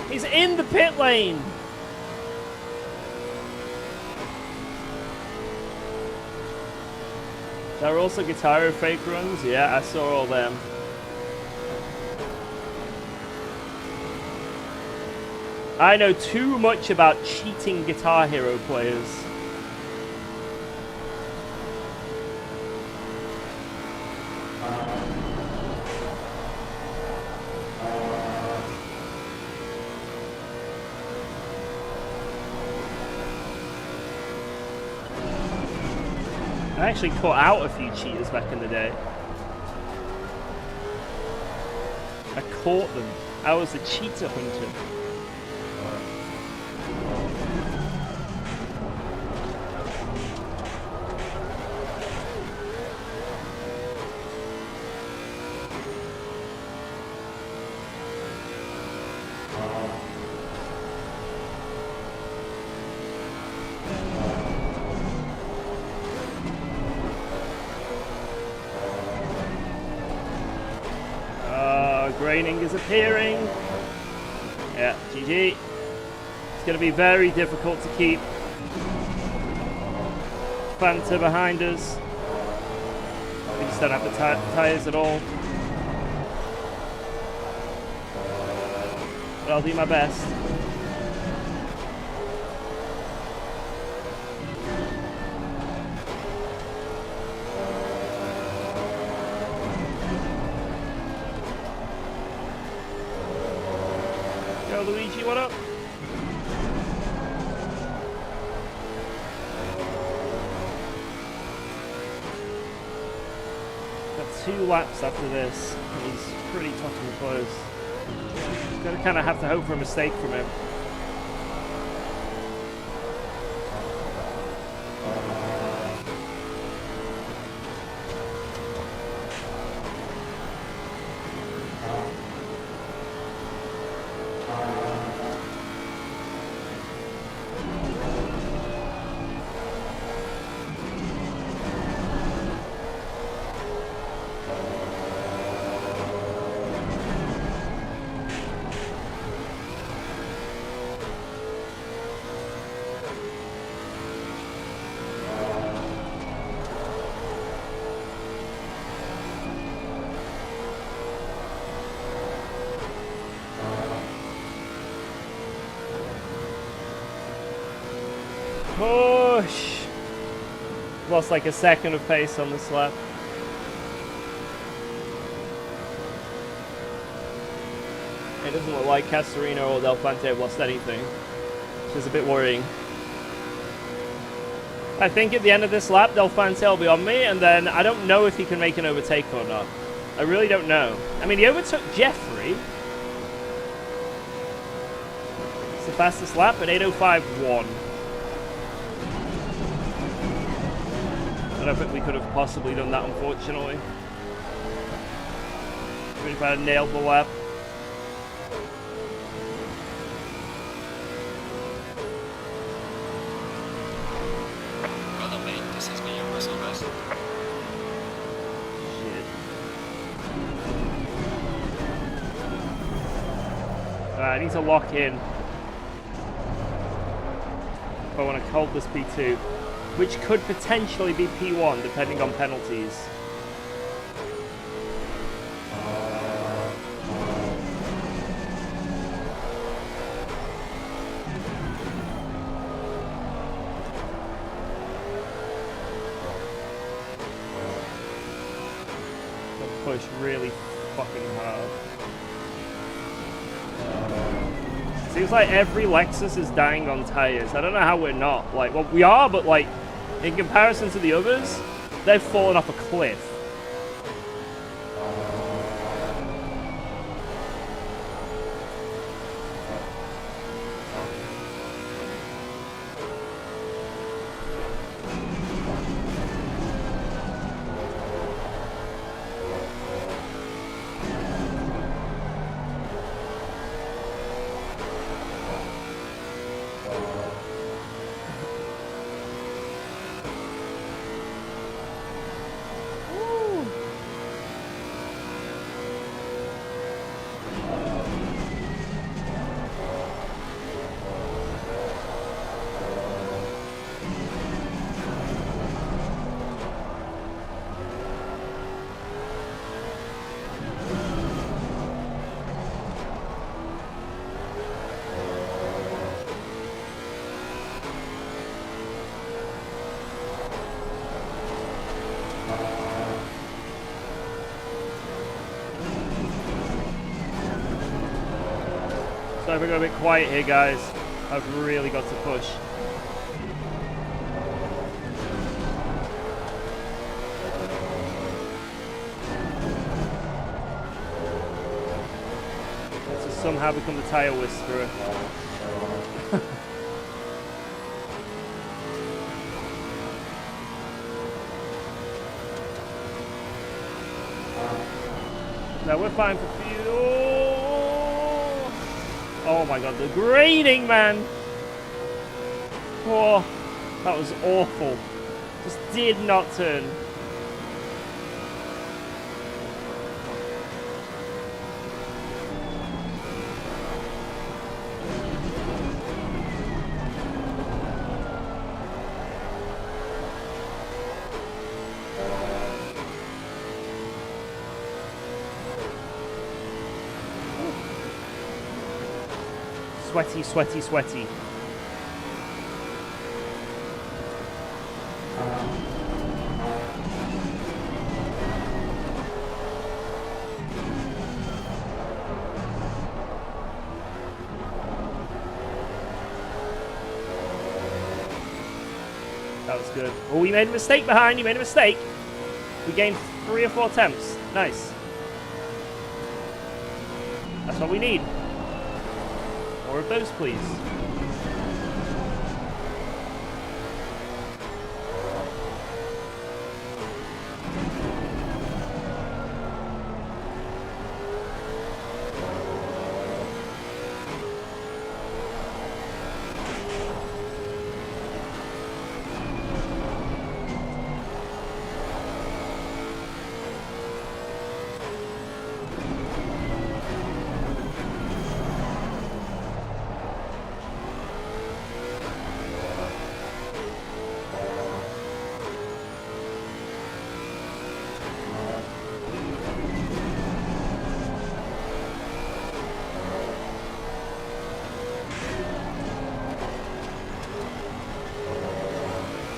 He's in the pit lane. There are also Guitar fake runs. Yeah, I saw all them. I know too much about cheating Guitar Hero players. I actually caught out a few cheaters back in the day. I caught them. I was a cheater hunter. Graining is appearing. Yeah, GG. It's going to be very difficult to keep Fanta behind us. We just don't have the tyres at all. But I'll do my best. Yo, Luigi, what up? Got 2 laps after this. He's pretty fucking close. Gonna kind of have to hope for a mistake from him. Push! Lost like a second of pace on this lap. It doesn't look like Castorino or Del Fante have lost anything, which is a bit worrying. I think at the end of this lap, Del Fante will be on me, and then I don't know if he can make an overtake or not. I really don't know. I mean, he overtook Jeffrey. It's the fastest lap at 8:05.1. I don't think we could have possibly done that, unfortunately. Even if I had nailed the lap. Well done, mate. This has been your personal best. Shit. Alright, I need to lock in. If I want to hold this P2. Which could potentially be P1, depending on penalties. I'll push really fucking hard. Seems like every Lexus is dying on tires. I don't know how we're not. Like, well, we are, but like, in comparison to the others, they've fallen off a cliff. So if we go a bit quiet here, guys, I've really got to push. Let's just somehow become the tire whisperer. No, we're fine for fuel. Oh my god, the grading, man! Oh, that was awful. Just did not turn. Sweaty, sweaty, sweaty. That was good. Oh, we made a mistake behind. You made a mistake. We gained 3 or 4 temps. Nice. That's what we need. More of those, please.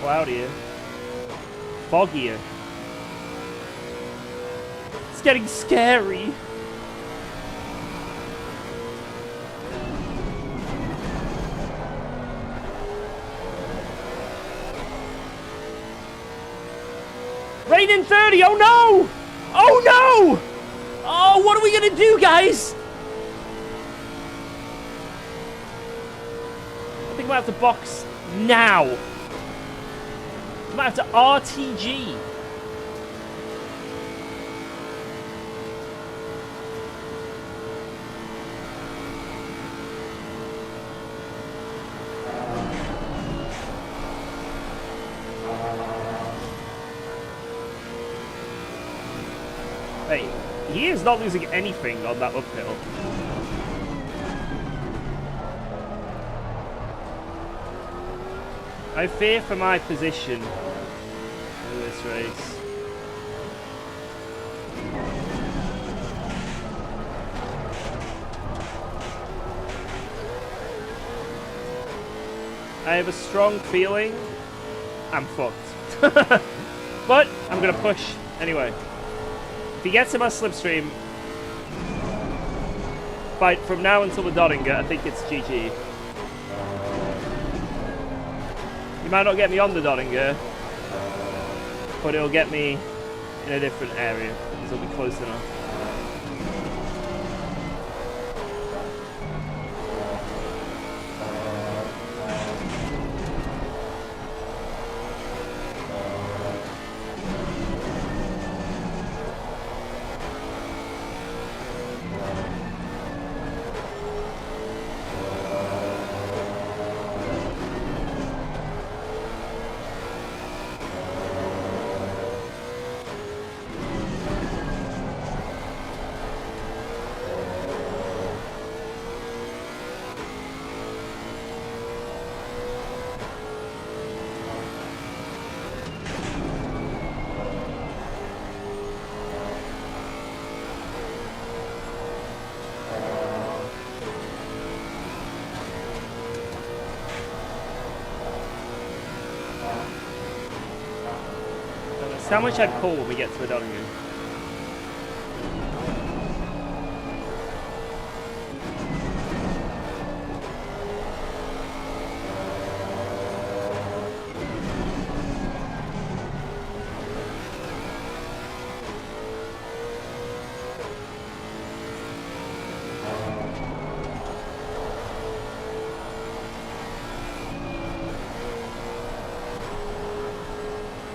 Cloudier. Foggier. It's getting scary. Rain in 30. Oh no! Oh no! Oh, what are we gonna do, guys? I think we have to box now. I might have to RTG. Hey, he is not losing anything on that uphill. I fear for my position in this race. I have a strong feeling I'm fucked. But I'm going to push anyway. If he gets in my slipstream, from now until the Doddinger, I think it's GG. He might not get me on the Doddinger, but it'll get me in a different area, because it'll be close enough. How much I'd pull when we get to the Doddinger.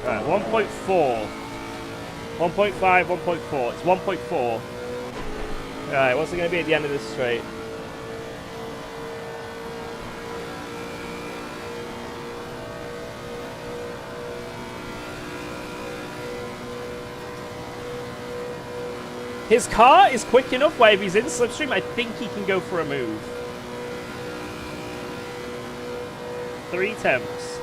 Right, 1.4. 1.5, 1.4. It's 1.4. Alright, what's it going to be at the end of this straight? His car is quick enough where if he's in slipstream, I think he can go for a move. 3 temps.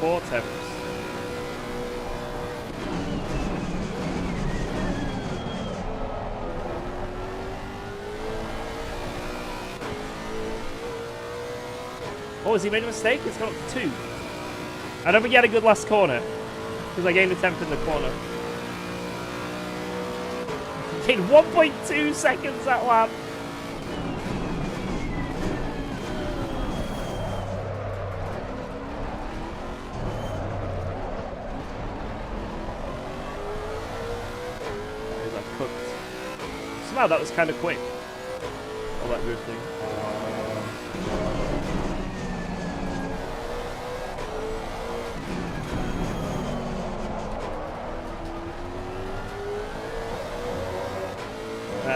Four temps. Oh, has he made a mistake? It's gone up to 2. I don't think he had a good last corner, because I gained a temp in the corner. He gained 1.2 seconds that lap. Wow, that was kind of quick. All that drifting.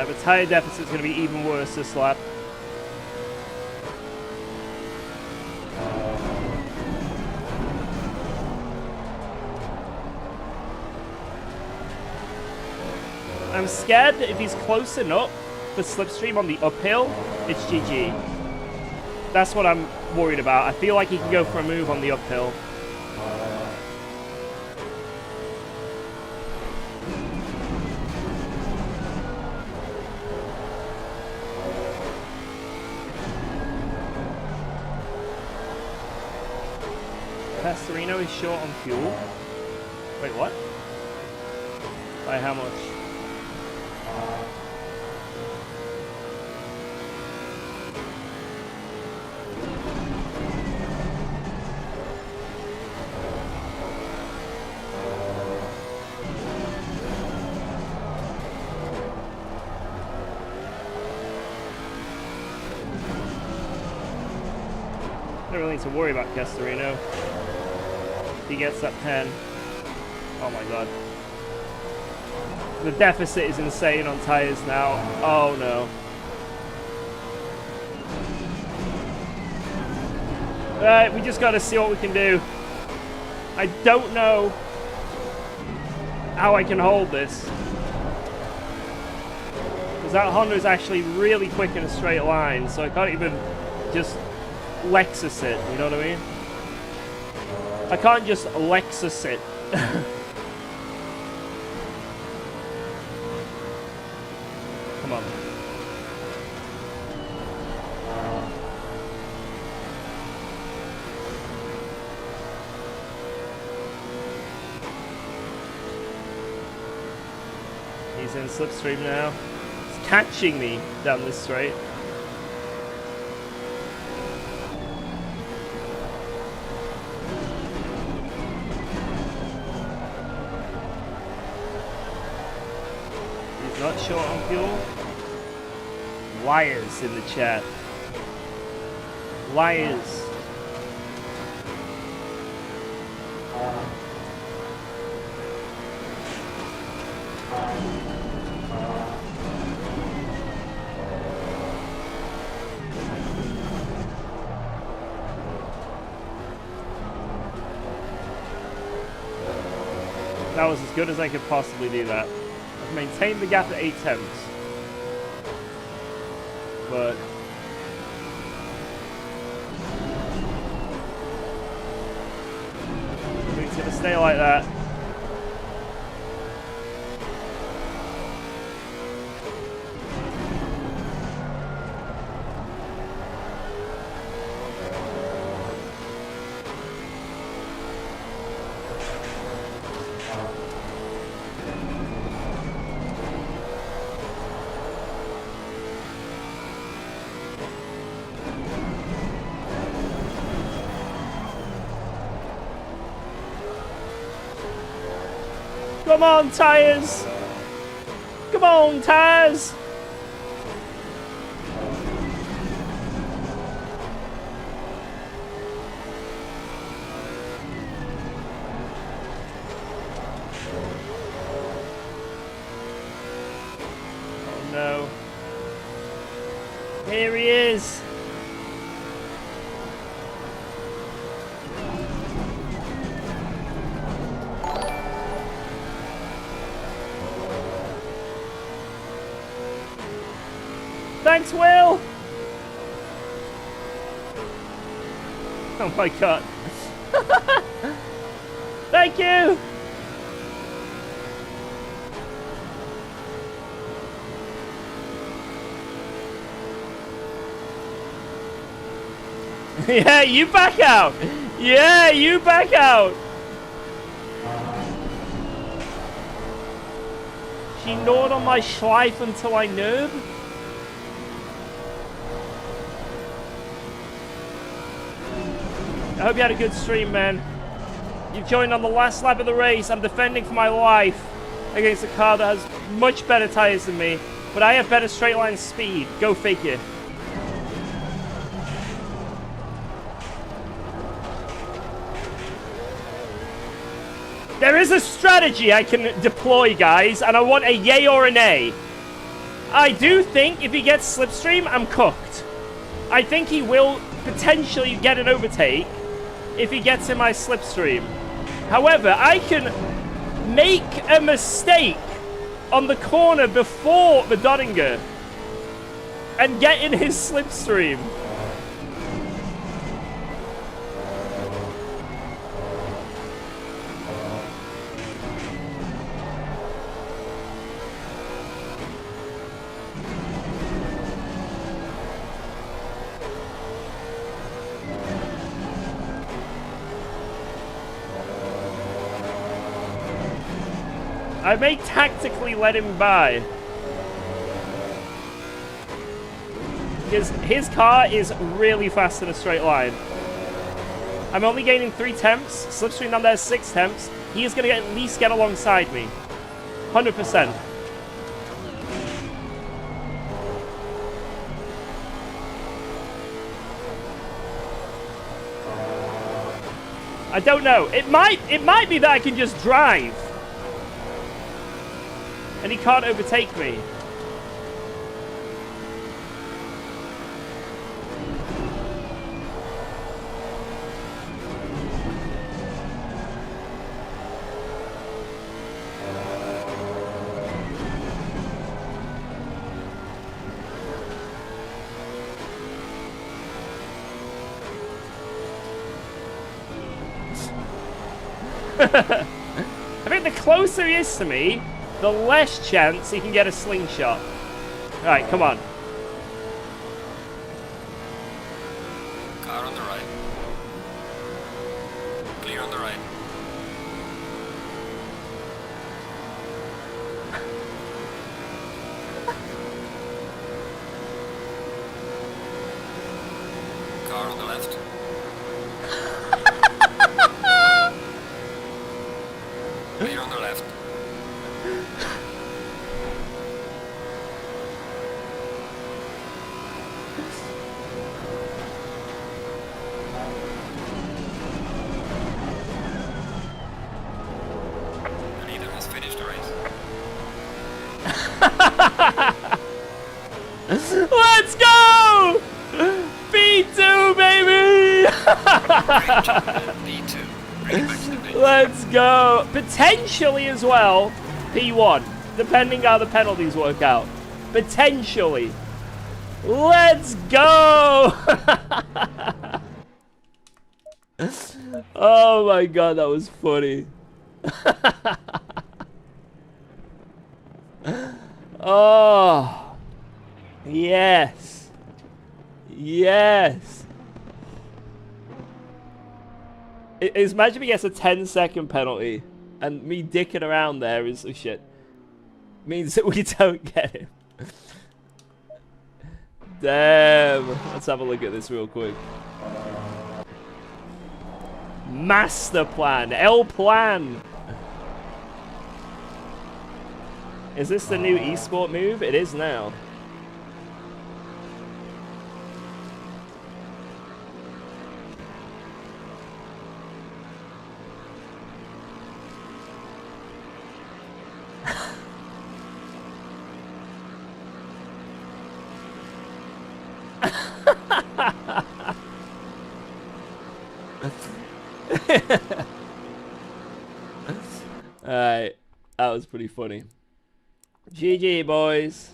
The tyre deficit's going to be even worse this lap. I'm scared that if he's close enough for slipstream on the uphill, it's GG. That's what I'm worried about. I feel like he can go for a move on the uphill. Castorino is short on fuel. Wait, what? By how much? Don't really need to worry about Castorino. He gets that 10. Oh my god. The deficit is insane on tires now. Oh no. Alright, we just gotta see what we can do. I don't know how I can hold this. Because that Honda is actually really quick in a straight line, so I can't even just Lexus it, you know what I mean? I can't just Lexus it. Come on. He's in slipstream now. He's catching me down this straight. Not short on fuel. Liars in the chat. Liars. That was as good as I could possibly do that. Maintain the gap at 8/10, but it's gonna stay like that. Come on, tires! Come on, tires! Oh no. Here he is! Thanks, Will! Oh my god. Thank you! Yeah, you back out! Yeah, you back out! She gnawed on my Schleife until I nerve? I hope you had a good stream, man. You've joined on the last lap of the race. I'm defending for my life against a car that has much better tires than me. But I have better straight line speed. Go figure. There is a strategy I can deploy, guys, and I want a yay or a nay. I do think if he gets slipstream, I'm cooked. I think he will potentially get an overtake if he gets in my slipstream. However, I can make a mistake on the corner before the Doddinger and get in his slipstream. I may tactically let him by. Because his car is really fast in a straight line. I'm only gaining 3 temps. Slipstream down there 6 temps. He is going to at least get alongside me. 100%. I don't know. It might be that I can just drive. And he can't overtake me. I think the closer he is to me, the less chance he can get a slingshot. Alright, come on. Car on the right. Clear on the right. Car on the left. Clear on the left. The leader has finished the race. Let's go! B2, baby! B2. Bring it back to the pit. Let's go. Potentially as well, P1. Depending how the penalties work out. Potentially. Let's go! Oh my god, that was funny. Oh. Yes. Yes. Imagine he gets a 10-second penalty, and me dicking around there is shit. Means that we don't get him. Damn. Let's have a look at this real quick. Master plan. El plan. Is this the new esport move? It is now. Alright, that was pretty funny. GG, boys.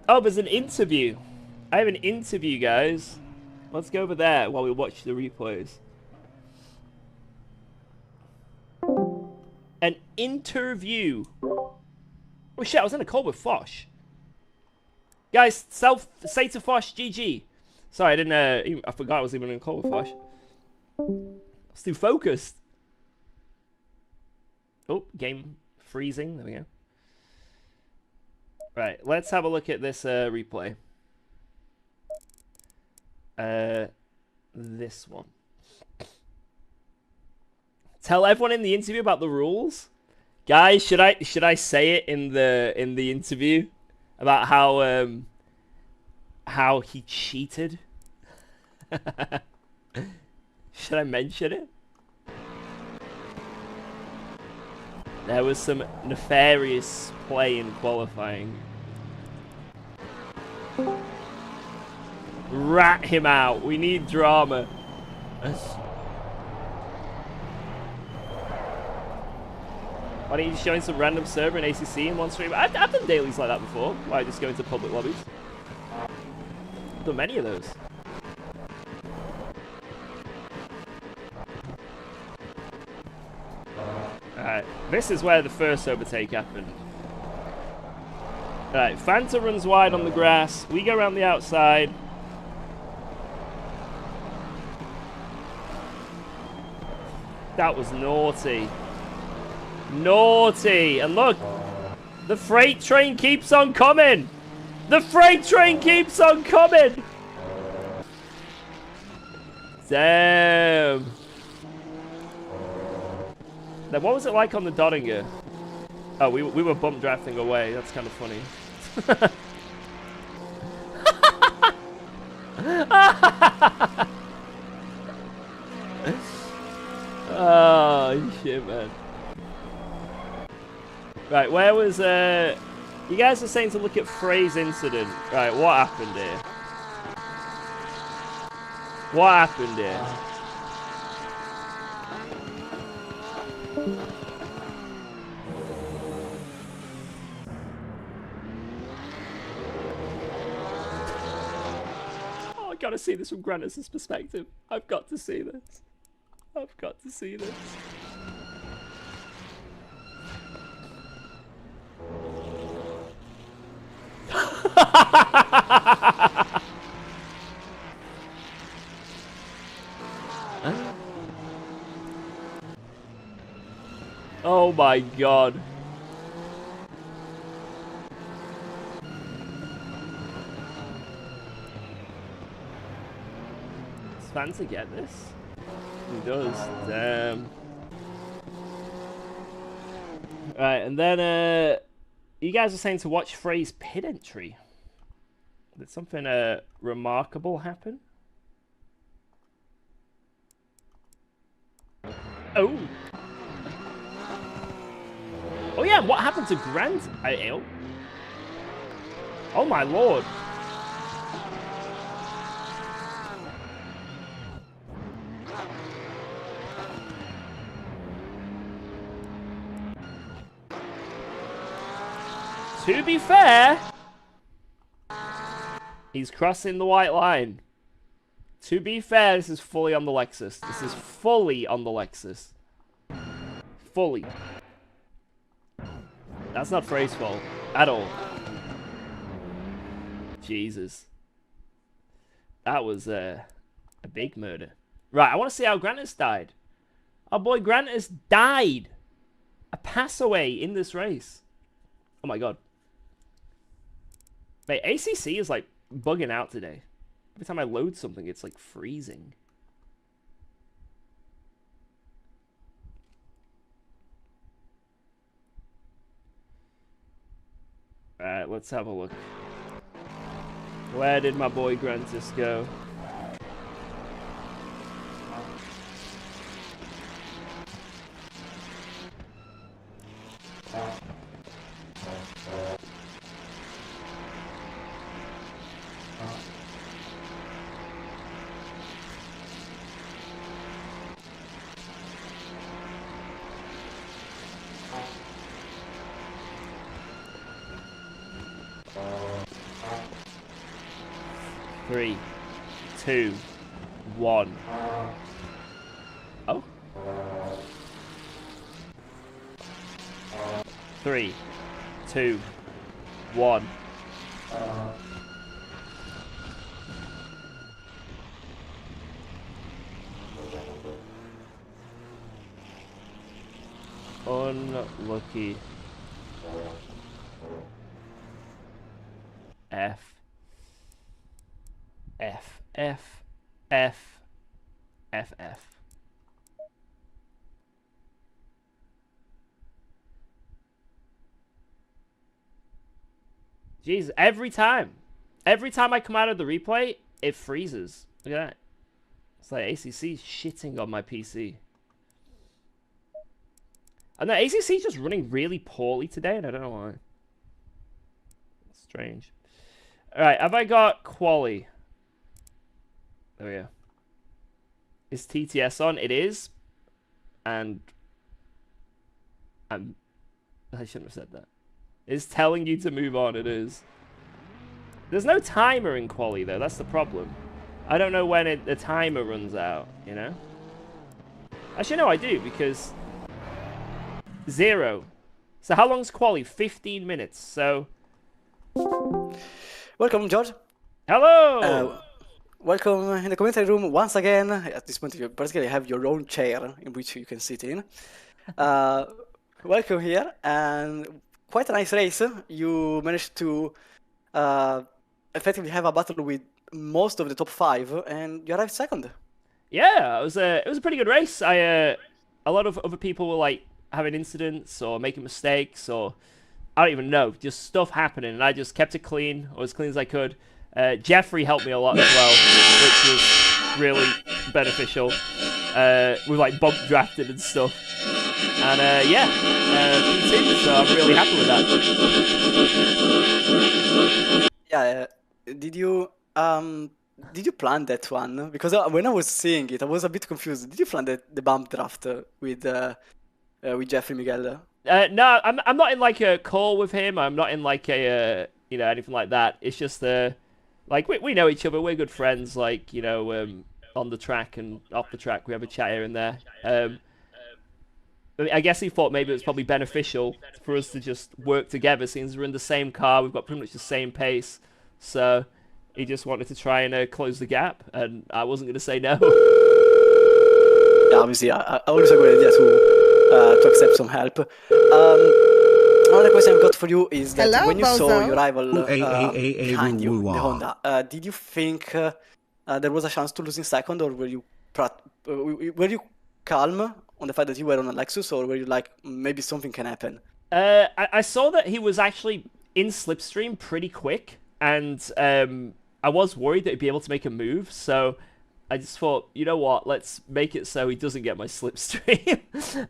Oh, there's an interview. I have an interview, guys. Let's go over there while we watch the replays. An interview. Oh shit, I was in a call with Fosh. Guys, say to Fosh, GG. Sorry, I didn't, I forgot I was even in a call with Fosh. Let's do focused. Oh, game freezing. There we go. Right, let's have a look at this replay. This one. Tell everyone in the interview about the rules. Guys, should I say it in the interview? about how he cheated. Should I mention it? There was some nefarious play in qualifying. Rat him out. We need drama. Why don't you just join some random server in ACC in one stream? I've done dailies like that before. Why I just go into public lobbies? I've done many of those. Alright, this is where the first overtake happened. Alright, Fanta runs wide on the grass. We go around the outside. That was naughty. Naughty. And look, the freight train keeps on coming. The freight train keeps on coming. Damn. Then what was it like on the Doddinger? Oh, we were bump drafting away. That's kind of funny. Oh, shit, man. Right, where was, you guys were saying to look at Frey's incident. Right, what happened here? What happened here? Oh, I gotta see this from Grannis' perspective. I've got to see this. I've got to see this. Oh my god. Does Fanta get this? He does. Damn. Right, and then you guys are saying to watch Frey's pit entry. Did something remarkable happen? Oh. Oh yeah, what happened to Grant? Oh my lord. To be fair, he's crossing the white line. To be fair, this is fully on the Lexus. This is fully on the Lexus. Fully. That's not Frey's fault at all. Jesus. That was a big murder. Right, I want to see how Grantis died. Our boy Grantis died. A pass away in this race. Oh my god. Mate, ACC is like bugging out today. Every time I load something, it's like freezing. Alright, let's have a look. Where did my boy Grantis go? Three, two, one. Oh. 3, 2, 1. Unlucky. F. F. F. F. F. F. Jeez, every time I come out of the replay, it freezes. Look at that. It's like ACC shitting on my PC. And the ACC is just running really poorly today, and I don't know why. Strange. Alright, have I got quali? There we go. Is TTS on? It is. And I shouldn't have said that. It's telling you to move on, it is. There's no timer in quali though, that's the problem. I don't know when the timer runs out, you know? Actually no, I do, because 0. So how long's quali? 15 minutes, so... Welcome, George. Hello! Welcome in the commentary room once again. At this point, you basically have your own chair in which you can sit in. Welcome here, and quite a nice race. You managed to effectively have a battle with most of the top 5, and you arrived second. Yeah, it was a pretty good race. A lot of other people were like having incidents or making mistakes, or I don't even know, just stuff happening, and I just kept it clean, or as clean as I could. Jeffrey helped me a lot as well, which was really beneficial. We like bump drafted and stuff. And yeah, P2, so I'm really happy with that. Yeah, did you plan that one? Because when I was seeing it, I was a bit confused. Did you plan the bump draft with Jeffrey Miguel? No, I'm not in like a call with him. I'm not in like a you know, anything like that. It's just like we know each other. We're good friends. Like, you know, on the track and off the track, we have a chat here and there. I guess he thought maybe it was probably beneficial for us to just work together, since we're in the same car. We've got pretty much the same pace. So he just wanted to try and close the gap, and I wasn't going to say no. Yeah, obviously, I always have a good idea to accept some help. Another question I've got for you is that when you saw your rival behind you, the Honda, did you think there was a chance to lose in second, or were you calm on the fact that you were on a Lexus, or were you like, maybe something can happen? I saw that he was actually in slipstream pretty quick, and I was worried that he'd be able to make a move, so I just thought, you know what, let's make it so he doesn't get my slipstream.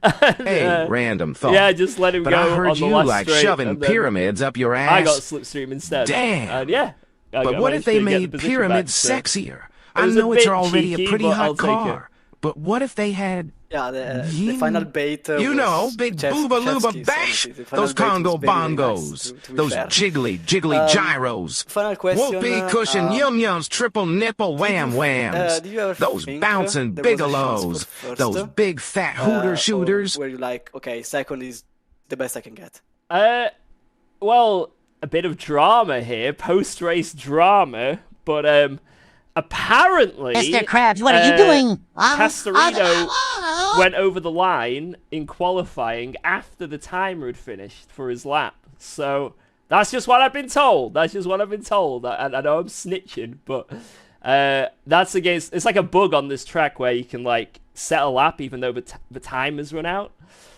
And, hey, random thought. Yeah, just let him but go I heard on the you last like straight, shoving pyramids up your ass. I got slipstream instead. Damn. And yeah. But what if they made pyramids sexier? I know it's already a pretty hot car, but what if they had... Yeah, the final bait. You know, big booba looba bash. Those Congo bongos. Nice, those jiggly gyros. Final question. Whoopee cushion yum yums, triple nipple wham whams. Those bouncing bigelows. Those big fat hooter shooters. Where you like, okay, second is the best I can get. Well, a bit of drama here, post-race drama, but apparently, Mr. Krabs, what are you doing? Pastorino went over the line in qualifying after the timer had finished for his lap. So that's just what I've been told. I know I'm snitching, but that's against. It's like a bug on this track where you can like set a lap even though the time has run out.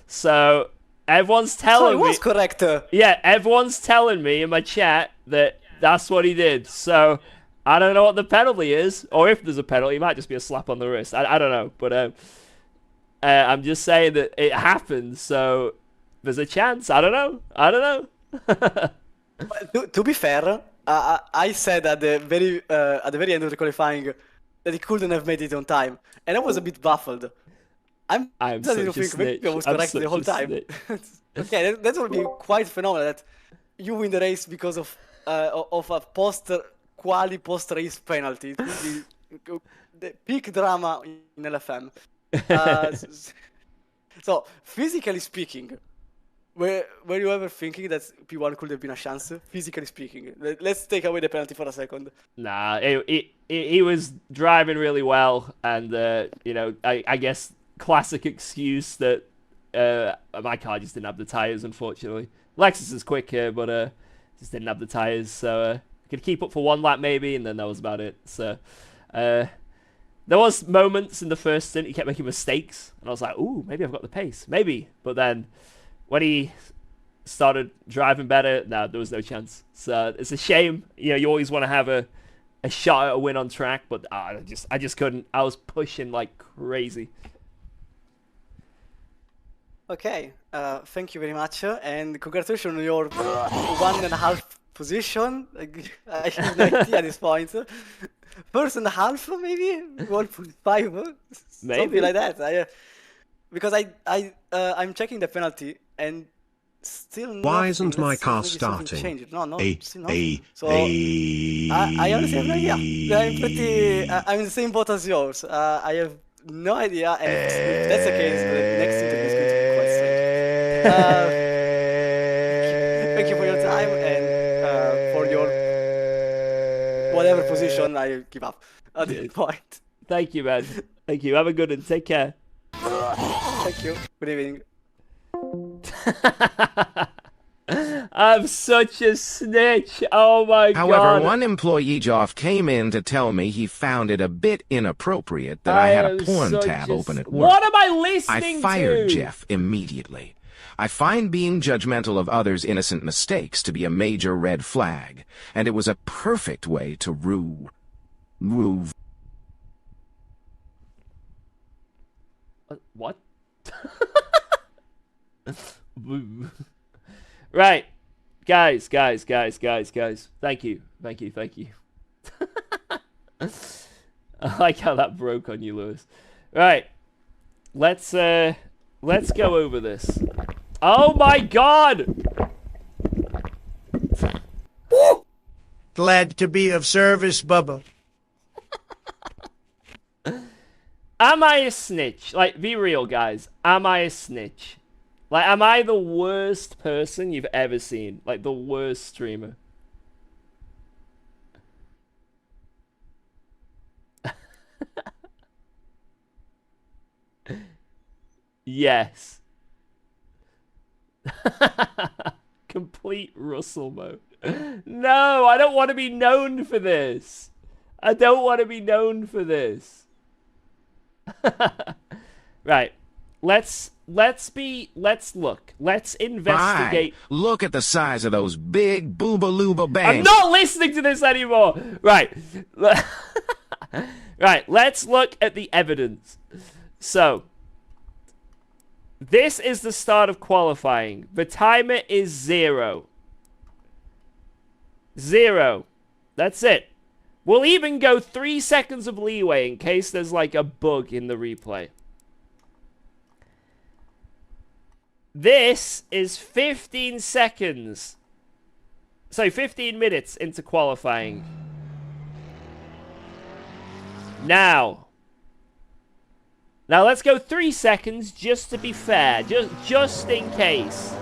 So everyone's telling me. So it was correct. Yeah, everyone's telling me in my chat that that's what he did. So I don't know what the penalty is, or if there's a penalty, it might just be a slap on the wrist. I don't know, but I'm just saying that it happened, so there's a chance. I don't know. To be fair, I said at the very end of the qualifying that he couldn't have made it on time, and I was a bit baffled. I'm such a think snitch. maybe I was correct the whole time. Okay, that would be quite phenomenal that you win the race because of a post-race penalty. It would be the peak drama in LFM. So, physically speaking, were you ever thinking that P1 could have been a chance? Physically speaking, let's take away the penalty for a second. Nah, he was driving really well, and you know, I guess classic excuse that my car just didn't have the tires, unfortunately. Lexus is quick here, but just didn't have the tires, so could keep up for one lap maybe, and then that was about it. So there was moments in the first stint he kept making mistakes, and I was like, ooh, maybe I've got the pace, maybe. But then when he started driving better. No, there was no chance. So it's a shame. You know, you always want to have a shot at a win on track, but I just couldn't. I was pushing like crazy. Okay, thank you very much, and congratulations on your 1.5 position. I have no idea at this point. First and a half, maybe 1.5, maybe something like that. Because I'm checking the penalty and still. Why isn't my car starting? No, still nothing. So I honestly have no idea. I'm in the same boat as yours. I have no idea, and if that's the case, the next interview is going to be quite strange. Thank you for your time and for your whatever position. I give up at this point. Thank you, man. Thank you. Have a good one. Take care. Thank you. Good evening. I'm such a snitch. Oh my god. However, one employee Joff came in to tell me he found it a bit inappropriate that I had a porn tab open at work. What am I listening to? I fired Jeff immediately. I find being judgmental of others' innocent mistakes to be a major red flag, and it was a perfect way to rue. What? Right. Guys. Thank you. I like how that broke on you, Lewis. Right. Let's go over this. Oh my god! Glad to be of service, Bubba. Am I a snitch? Like, be real, guys. Am I a snitch? Like, am I the worst person you've ever seen? Like, the worst streamer? Yes. Complete Russell mode. No, I don't want to be known for this. I don't want to be known for this. Right. Let's look. Let's investigate. Right. Look at the size of those big booba-looba bangs. I'm not listening to this anymore. Right. Right. Let's look at the evidence. So, this is the start of qualifying. The timer is 0. 0. That's it. We'll even go 3 seconds of leeway in case there's like a bug in the replay. This is 15 seconds. So 15 minutes into qualifying. Now let's go 3 seconds just to be fair. Just in case.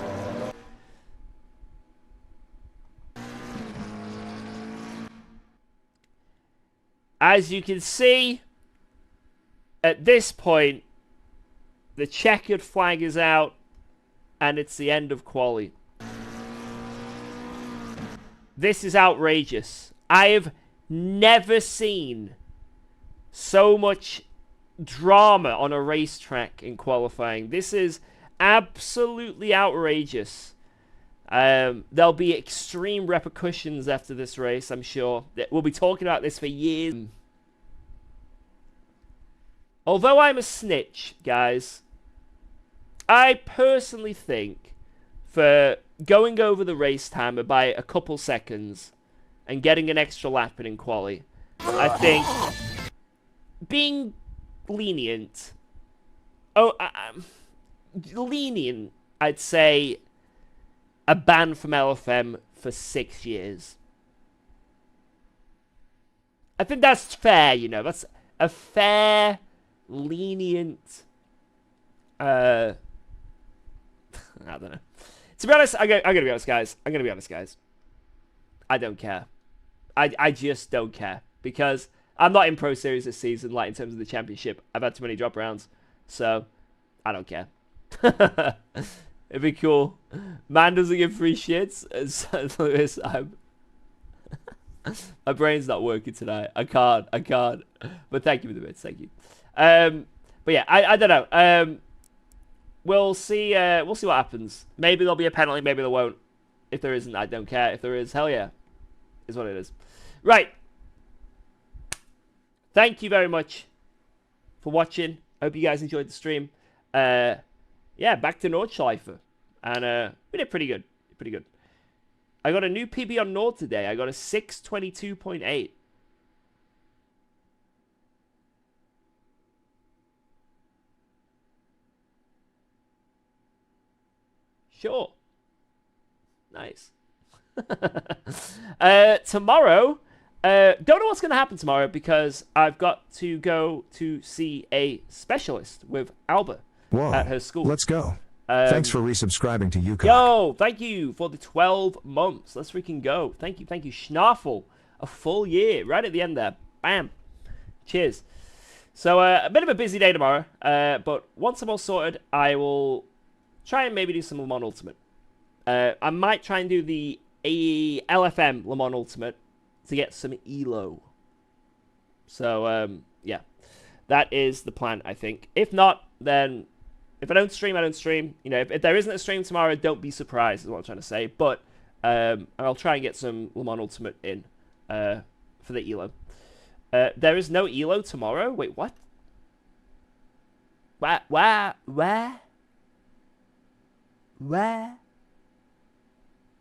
As you can see, at this point, the checkered flag is out, and it's the end of quali. This is outrageous. I have never seen so much drama on a racetrack in qualifying. This is absolutely outrageous. There'll be extreme repercussions after this race, I'm sure. We'll be talking about this for years. Although I'm a snitch, guys, I personally think for going over the race timer by a couple seconds and getting an extra lap in quali, I think being lenient, lenient, I'd say a ban from LFM for 6 years. I think that's fair, you know. That's a fair, lenient, I don't know. To be honest, I'm gonna be honest, guys. I don't care. I just don't care. Because I'm not in Pro Series this season, like, in terms of the championship. I've had too many drop rounds. So, I don't care. It'd be cool. Man doesn't give free shits. Lewis, my brain's not working tonight. I can't. But thank you for the bits. Thank you. But yeah, I don't know. we'll see what happens. Maybe there'll be a penalty, maybe there won't. If there isn't, I don't care. If there is, hell yeah. Is what it is. Right. Thank you very much for watching. I hope you guys enjoyed the stream. Yeah, back to Nordschleife. And we did pretty good. Pretty good. I got a new PB on Nord today. I got a 622.8. Sure. Nice. Tomorrow, don't know what's going to happen tomorrow because I've got to go to see a specialist with Alba at her school. Let's go. Thanks for resubscribing to UKOG. Yo, thank you for the 12 months. Let's freaking go. Thank you, Schnaffel. A full year, right at the end there. Bam. Cheers. So, a bit of a busy day tomorrow, but once I'm all sorted, I will try and maybe do some Le Mans Ultimate. I might try and do the LFM Le Mans Ultimate to get some ELO. So, yeah. That is the plan, I think. If not, then if I don't stream, I don't stream. You know, if there isn't a stream tomorrow, don't be surprised is what I'm trying to say. But I'll try and get some Le Mans Ultimate in for the ELO. There is no ELO tomorrow? Wait, what? Where?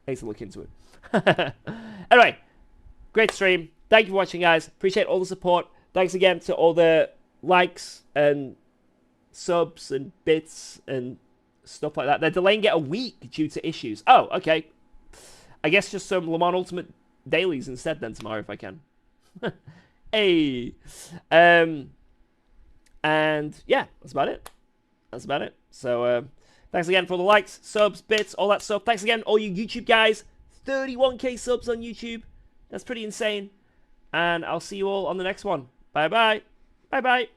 I need to look into it. Anyway, great stream. Thank you for watching, guys. Appreciate all the support. Thanks again to all the likes and subs and bits and stuff like that. They're delaying it a week due to issues. Oh, okay. I guess just some Le Mans Ultimate dailies instead then tomorrow if I can. Hey. And yeah, that's about it. That's about it. So, thanks again for all the likes, subs, bits, all that stuff. Thanks again, all you YouTube guys. 31k subs on YouTube. That's pretty insane. And I'll see you all on the next one. Bye-bye. Bye-bye.